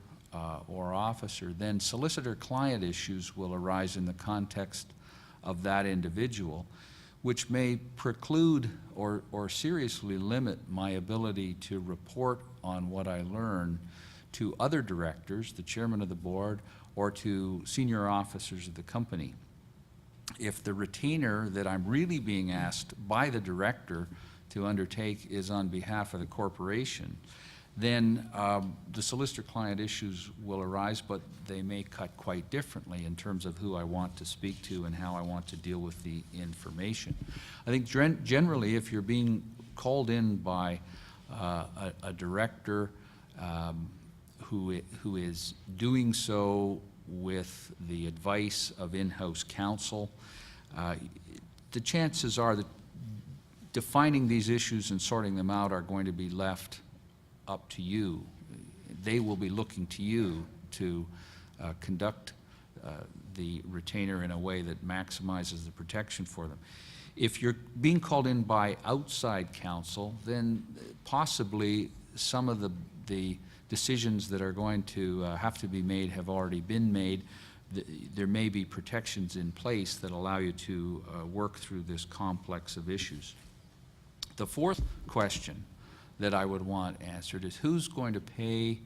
[SPEAKER 14] or officer, then solicitor-client issues will arise in the context of that individual, which may preclude or seriously limit my ability to report on what I learn to other directors, the chairman of the board, or to senior officers of the company. If the retainer that I'm really being asked by the director to undertake is on behalf of the corporation, then the solicitor-client issues will arise, but they may cut quite differently in terms of who I want to speak to and how I want to deal with the information. I think generally, if you're being called in by a director who is doing so with the advice of in-house counsel, the chances are that defining these issues and sorting them out are going to be left up to you. They will be looking to you to conduct the retainer in a way that maximizes the protection for them. If you're being called in by outside counsel, then possibly some of the decisions that are going to have to be made have already been made. There may be protections in place that allow you to work through this complex of issues. The fourth question that I would want answered is, who's going to pay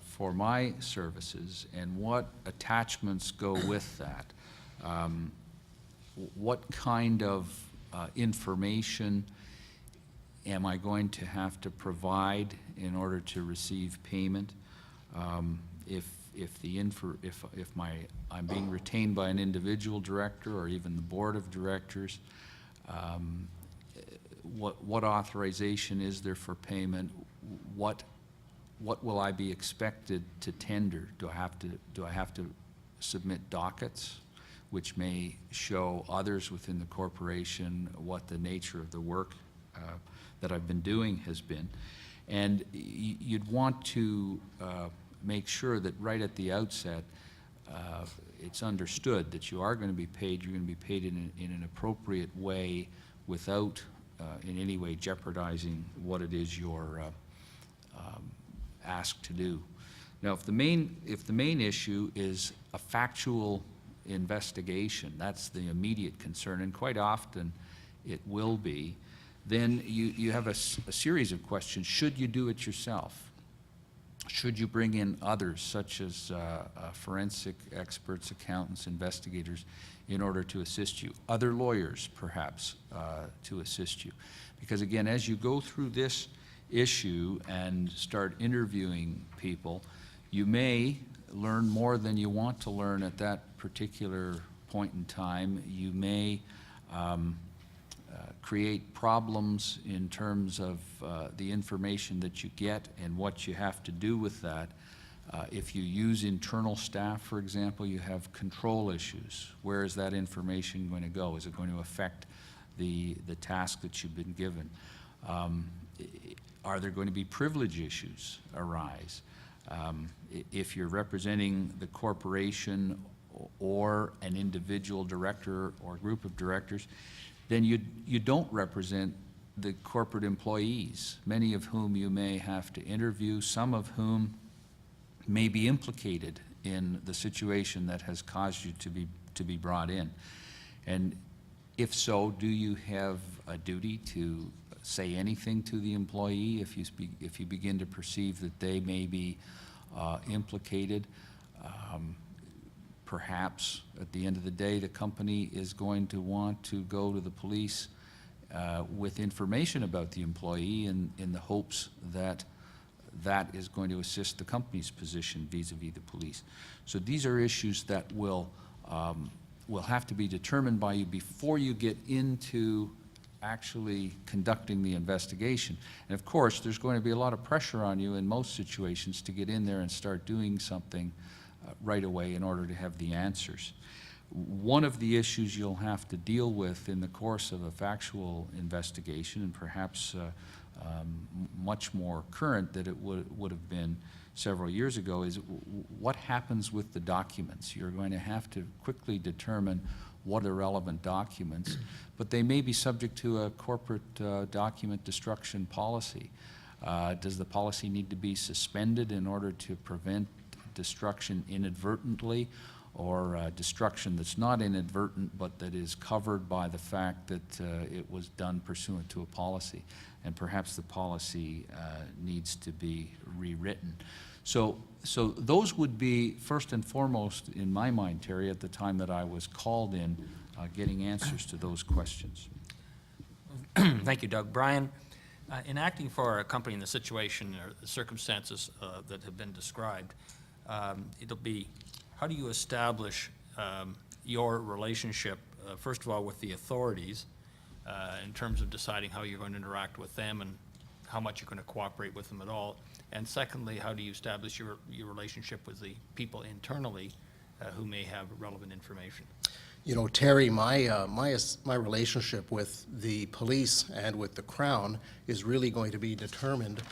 [SPEAKER 14] for my services and what attachments go with that? What kind of information am I going to have to provide in order to receive payment? If I'm being retained by an individual director or even the board of directors, what authorization is there for payment? What will I be expected to tender? Do I have to submit dockets, which may show others within the corporation what the nature of the work that I've been doing has been? And you'd want to make sure that right at the outset it's understood that you are going to be paid. You're going to be paid in an appropriate way without in any way jeopardizing what it is you're asked to do. Now, if the main issue is a factual investigation, that's the immediate concern, and quite often it will be, then you have a series of questions. Should you do it yourself? Should you bring in others, such as forensic experts, accountants, investigators, in order to assist you? Other lawyers, perhaps, to assist you. Because again, as you go through this issue and start interviewing people, you may learn more than you want to learn at that particular point in time. You may create problems in terms of the information that you get and what you have to do with that. If you use internal staff, for example, you have control issues. Where is that information going to go? Is it going to affect the task that you've been given? Are there going to be privilege issues arise? If you're representing the corporation or an individual director or group of directors, then you don't represent the corporate employees, many of whom you may have to interview, some of whom may be implicated in the situation that has caused you to be brought in. And if so, do you have a duty to say anything to the employee if you begin to perceive that they may be implicated? Perhaps at the end of the day, the company is going to want to go to the police with information about the employee in the hopes that that is going to assist the company's position vis-a-vis the police. So these are issues that will have to be determined by you before you get into actually conducting the investigation. And of course, there's going to be a lot of pressure on you in most situations to get in there and start doing something right away in order to have the answers. One of the issues you'll have to deal with in the course of a factual investigation, and perhaps much more current than it would have been several years ago, is what happens with the documents. You're going to have to quickly determine what are relevant documents, but they may be subject to a corporate document destruction policy. Does the policy need to be suspended in order to prevent destruction inadvertently, or destruction that's not inadvertent but that is covered by the fact that it was done pursuant to a policy, and perhaps the policy needs to be rewritten. So those would be first and foremost in my mind, Terry, at the time that I was called in, getting answers to those questions.
[SPEAKER 9] Thank you, Doug. Brian, in acting for a company in the situation or the circumstances that have been described, it'll be, how do you establish your relationship, first of all, with the authorities in terms of deciding how you're going to interact with them and how much you're going to cooperate with them at all? And secondly, how do you establish your relationship with the people internally who may have relevant information?
[SPEAKER 15] You know, Terry, my relationship with the police and with the Crown is really going to be determined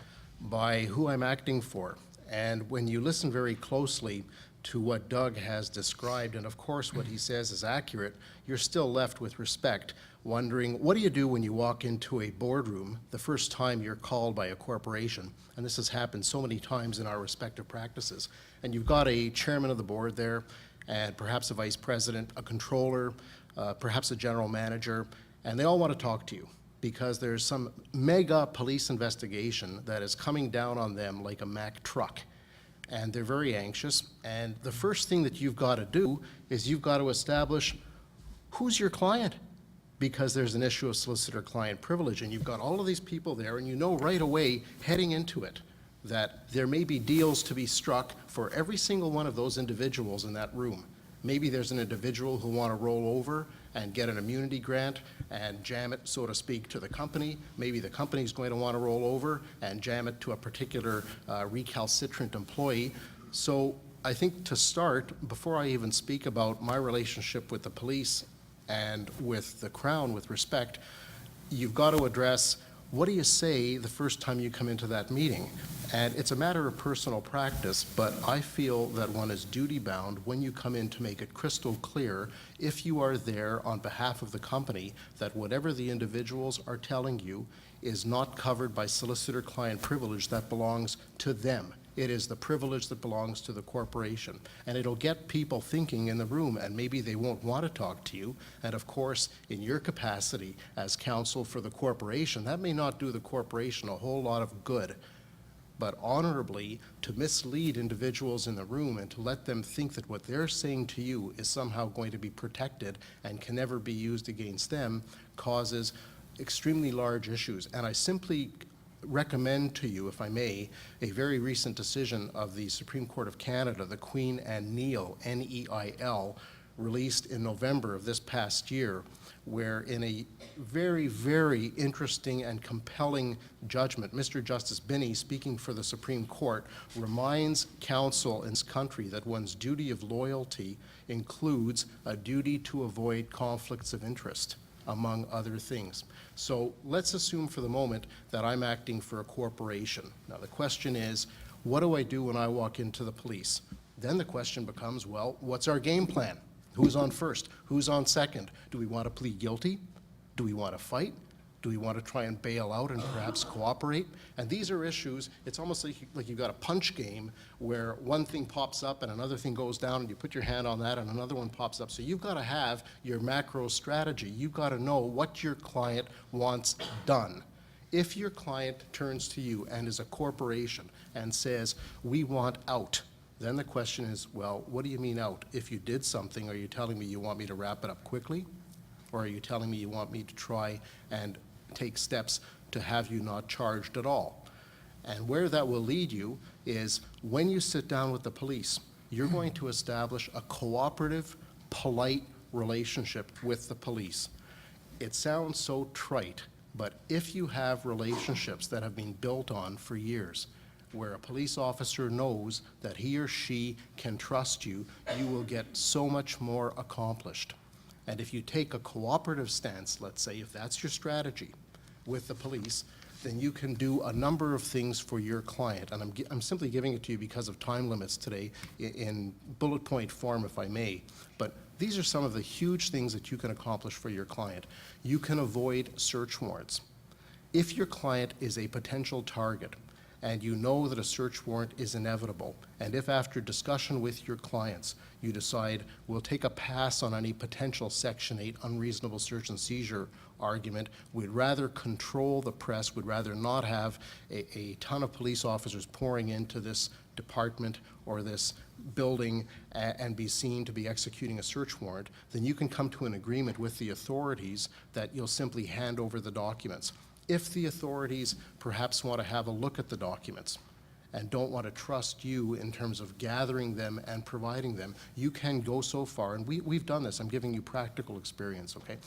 [SPEAKER 15] by who I'm acting for. And when you listen very closely to what Doug has described, and of course what he says is accurate, you're still left with respect, wondering, what do you do when you walk into a boardroom the first time you're called by a corporation? And this has happened so many times in our respective practices. And you've got a chairman of the board there, and perhaps a vice president, a controller, perhaps a general manager, and they all want to talk to you because there's some mega police investigation that is coming down on them like a Mack truck. And they're very anxious. And the first thing that you've got to do is you've got to establish who's your client, because there's an issue of solicitor-client privilege. And you've got all of these people there, and you know right away, heading into it, that there may be deals to be struck for every single one of those individuals in that room. Maybe there's an individual who want to roll over and get an immunity grant and jam it, so to speak, to the company. Maybe the company's going to want to roll over and jam it to a particular recalcitrant employee. So I think to start, before I even speak about my relationship with the police and with the Crown with respect, you've got to address, what do you say the first time you come into that meeting? And it's a matter of personal practice, but I feel that one is duty-bound when you come in to make it crystal clear, if you are there on behalf of the company, that whatever the individuals are telling you is not covered by solicitor-client privilege that belongs to them. It is the privilege that belongs to the corporation. And it'll get people thinking in the room, and maybe they won't want to talk to you. And of course, in your capacity as counsel for the corporation, that may not do the corporation a whole lot of good. But honorably, to mislead individuals in the room and to let them think that what they're saying to you is somehow going to be protected and can never be used against them causes extremely large issues. And I simply recommend to you, if I may, a very recent decision of the Supreme Court of Canada, the Queen and Neil, N-E-I-L, released in November of this past year, where in a very, very interesting and compelling judgment, Mr. Justice Binney, speaking for the Supreme Court, reminds counsel in this country that one's duty of loyalty includes a duty to avoid conflicts of interest, among other things. So let's assume for the moment that I'm acting for a corporation. Now the question is, What do I do when I walk into the police? Then the question becomes, well, what's our game plan? Who's on first? Who's on second? Do we want to plead guilty? Do we want to fight? Do we want to try and bail out and perhaps cooperate? And these are issues, it's almost like you've got a punch game where one thing pops up and another thing goes down and you put your hand on that and another one pops up. So you've got to have your macro strategy. You've got to know what your client wants done. If your client turns to you and is a corporation and says, we want out, then the question is, well, what do you mean out? If you did something, are you telling me you want me to wrap it up quickly? Or are you telling me you want me to try and take steps to have you not charged at all? And where that will lead you is when you sit down with the police, you're going to establish a cooperative, polite relationship with the police. It sounds so trite, but if you have relationships that have been built on for years, where a police officer knows that he or she can trust you, you will get so much more accomplished. And if you take a cooperative stance, let's say, if that's your strategy with the police, then you can do a number of things for your client. And I'm simply giving it to you because of time limits today in bullet point form, if I may. But these are some of the huge things that you can accomplish for your client. You can avoid search warrants. If your client is a potential target, and you know that a search warrant is inevitable, and if after discussion with your clients you decide we'll take a pass on any potential Section 8 unreasonable search and seizure argument, we'd rather control the press, we'd rather not have a ton of police officers pouring into this department or this building and be seen to be executing a search warrant, then you can come to an agreement with the authorities that you'll simply hand over the documents. If the authorities perhaps want to have a look at the documents and don't want to trust you in terms of gathering them and providing them, you can go so far, and we've done this, I'm giving you practical experience, okay?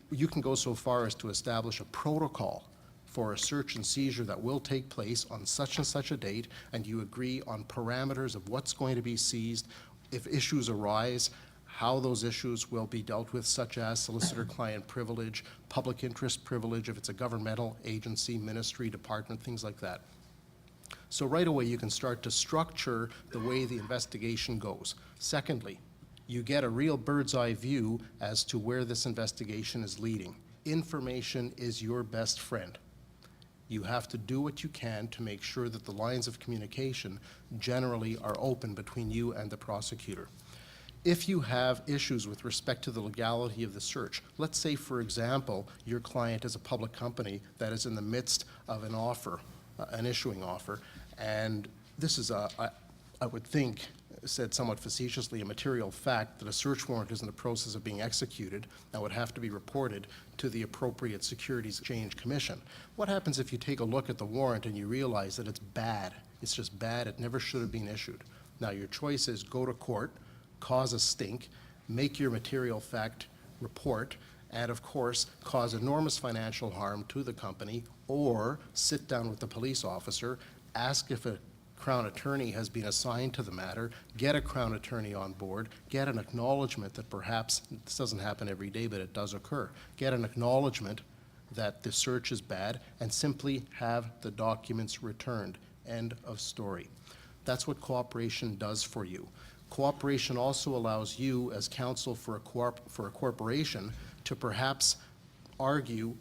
[SPEAKER 15] You can go so far as to establish a protocol for a search and seizure that will take place on such and such a date, and you agree on parameters of what's going to be seized. If issues arise, how those issues will be dealt with, such as solicitor-client privilege, public interest privilege, if it's a governmental agency, ministry, department, things like that. So right away, you can start to structure the way the investigation goes. Secondly, you get a real bird's eye view as to where this investigation is leading. Information is your best friend. You have to do what you can to make sure that the lines of communication generally are open between you and the prosecutor. If you have issues with respect to the legality of the search, let's say, for example, your client is a public company that is in the midst of an offer, an issuing offer, and this is, I would think, said somewhat facetiously, a material fact that a search warrant is in the process of being executed and would have to be reported to the appropriate Securities Exchange Commission. What happens if you take a look at the warrant and you realize that it's bad? It's just bad, it never should have been issued. Now, your choice is go to court, cause a stink, make your material fact report, and of course, cause enormous financial harm to the company, or sit down with the police officer, ask if a Crown attorney has been assigned to the matter, get a Crown attorney on board, get an acknowledgement that perhaps, this doesn't happen every day, but it does occur, get an acknowledgement that the search is bad, and simply have the documents returned. End of story. That's what cooperation does for you. Cooperation also allows you, as counsel for a corporation, to perhaps argue,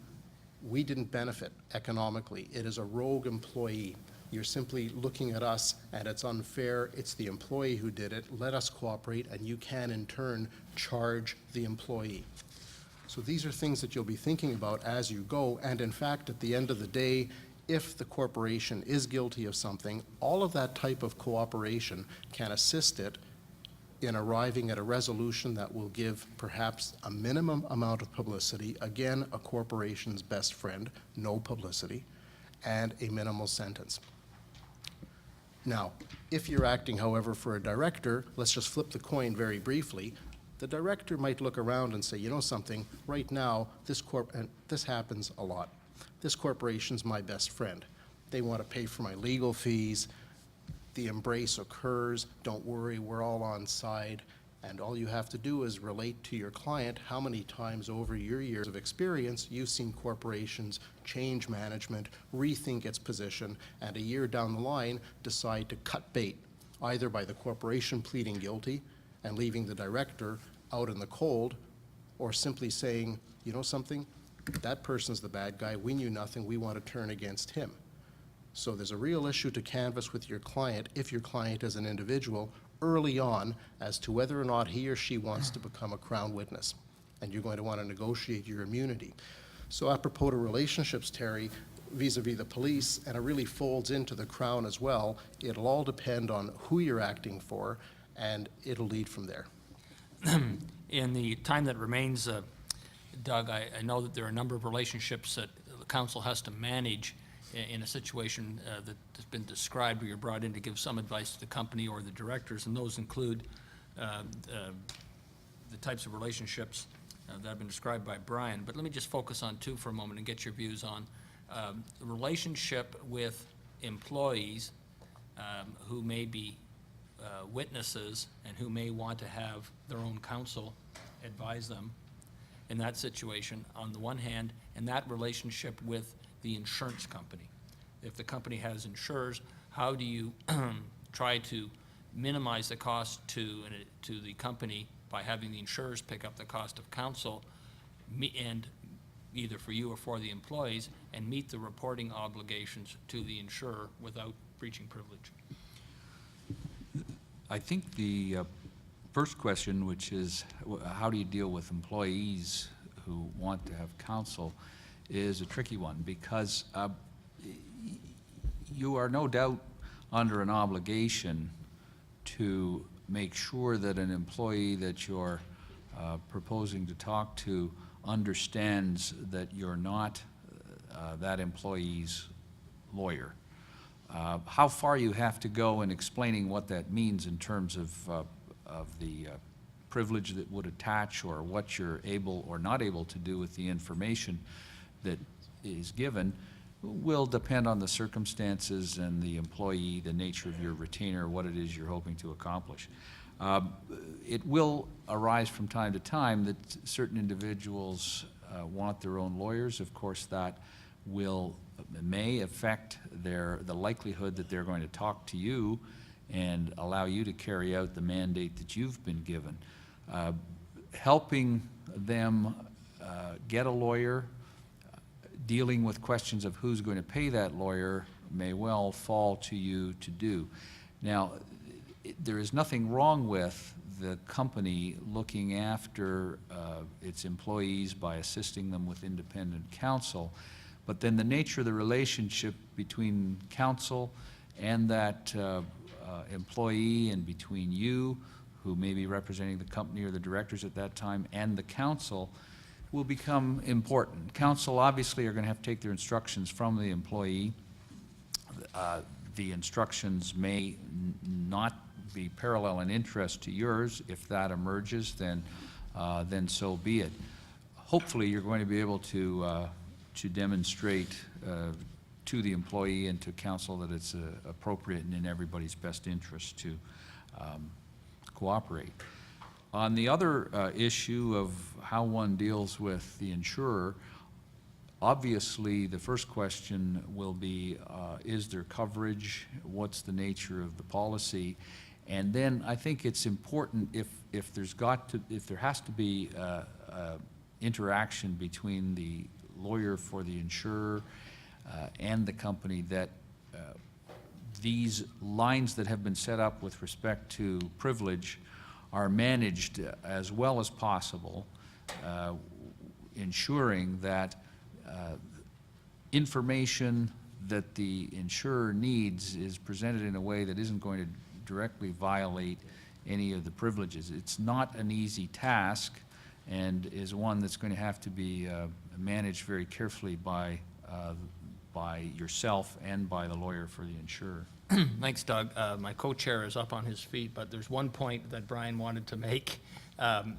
[SPEAKER 15] we didn't benefit economically. It is a rogue employee. You're simply looking at us, and it's unfair. It's the employee who did it. Let us cooperate, and you can, in turn, charge the employee. So these are things that you'll be thinking about as you go, and in fact, at the end of the day, if the corporation is guilty of something, all of that type of cooperation can assist it in arriving at a resolution that will give perhaps a minimum amount of publicity, again, a corporation's best friend, no publicity, and a minimal sentence. Now, if you're acting, however, for a director, let's just flip the coin very briefly. The director might look around and say, you know something, right now, and this happens a lot, this corporation's my best friend. They want to pay for my legal fees. The embrace occurs. Don't worry, we're all on side. And all you have to do is relate to your client how many times over your years of experience you've seen corporations change management, rethink its position, and a year down the line decide to cut bait, either by the corporation pleading guilty and leaving the director out in the cold, or simply saying, you know something, that person's the bad guy, we knew nothing, we want to turn against him. So there's a real issue to canvass with your client, if your client is an individual, early on as to whether or not he or she wants to become a Crown witness. And you're going to want to negotiate your immunity. So apropos to relationships, Terry, vis-a-vis the police, and it really folds into the Crown as well, it'll all depend on who you're acting for, and it'll lead from there.
[SPEAKER 9] In the time that remains, Doug, I know that there are a number of relationships that the council has to manage in a situation that has been described, where you're brought in to give some advice to the company or the directors, and those include the types of relationships that have been described by Brian. But let me just focus on two for a moment and get your views on the relationship with employees who may be witnesses and who may want to have their own counsel advise them in that situation, on the one hand, and that relationship with the insurance company. If the company has insurers, how do you try to minimize the cost to the company by having the insurers pick up the cost of counsel, and either for you or for the employees, and meet the reporting obligations to the insurer without breaching privilege?
[SPEAKER 14] I think the first question, which is how do you deal with employees who want to have counsel, is a tricky one, because you are no doubt under an obligation to make sure that an employee that you're proposing to talk to understands that you're not that employee's lawyer. How far you have to go in explaining what that means in terms of the privilege that would attach, or what you're able or not able to do with the information that is given, will depend on the circumstances and the employee, the nature of your retainer, what it is you're hoping to accomplish. It will arise from time to time that certain individuals want their own lawyers. Of course, that may affect the likelihood that they're going to talk to you and allow you to carry out the mandate that you've been given. Helping them get a lawyer, dealing with questions of who's going to pay that lawyer, may well fall to you to do. Now, there is nothing wrong with the company looking after its employees by assisting them with independent counsel, but then the nature of the relationship between counsel and that employee, and between you, who may be representing the company or the directors at that time, and the counsel, will become important. Counsel obviously are going to have to take their instructions from the employee. The instructions may not be parallel in interest to yours. If that emerges, then so be it. Hopefully, you're going to be able to demonstrate to the employee and to counsel that it's appropriate and in everybody's best interest to cooperate. On the other issue of how one deals with the insurer, obviously the first question will be, is there coverage? What's the nature of the policy? And then I think it's important, if there has to be interaction between the lawyer for the insurer and the company, that these lines that have been set up with respect to privilege are managed as well as possible, ensuring that information that the insurer needs is presented in a way that isn't going to directly violate any of the privileges. It's not an easy task, and is one that's going to have to be managed very carefully by yourself and by the lawyer for the insurer.
[SPEAKER 9] Thanks, Doug. My co-chair is up on his feet, but there's one point that Brian wanted to make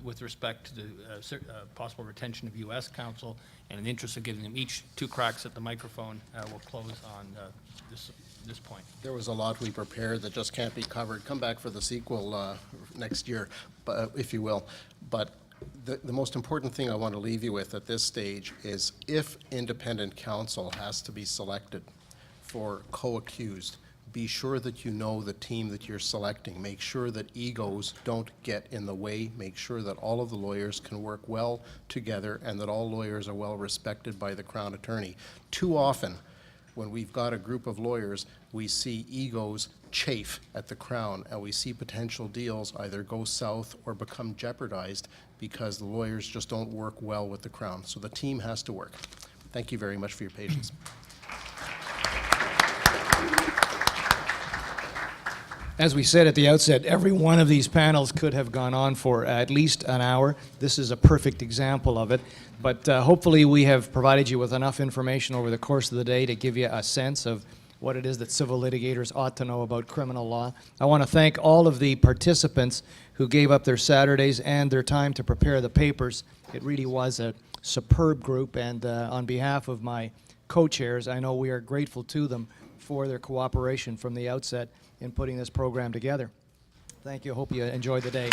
[SPEAKER 9] with respect to the possible retention of U.S. counsel, and in the interest of giving them each 2 cracks at the microphone, we'll close on this
[SPEAKER 5] this point.
[SPEAKER 15] There was a lot we prepared that just can't be covered. Come back for the sequel next year, if you will. But the most important thing I want to leave you with at this stage is if independent counsel has to be selected for co-accused, be sure that you know the team that you're selecting. Make sure that egos don't get in the way. Make sure that all of the lawyers can work well together and that all lawyers are well respected by the Crown Attorney. Too often, when we've got a group of lawyers, we see egos chafe at the Crown, and we see potential deals either go south or become jeopardized because the lawyers just don't work well with the Crown. So the team has to work. Thank you very much for your patience.
[SPEAKER 5] As we said at the outset, every one of these panels could have gone on for at least an hour. This is a perfect example of it. But hopefully we have provided you with enough information over the course of the day to give you a sense of what it is that civil litigators ought to know about criminal law. I want to thank all of the participants who gave up their Saturdays and their time to prepare the papers. It really was a superb group, and on behalf of my co-chairs, I know we are grateful to them for their cooperation from the outset in putting this program together. Thank you. Hope you enjoyed the day.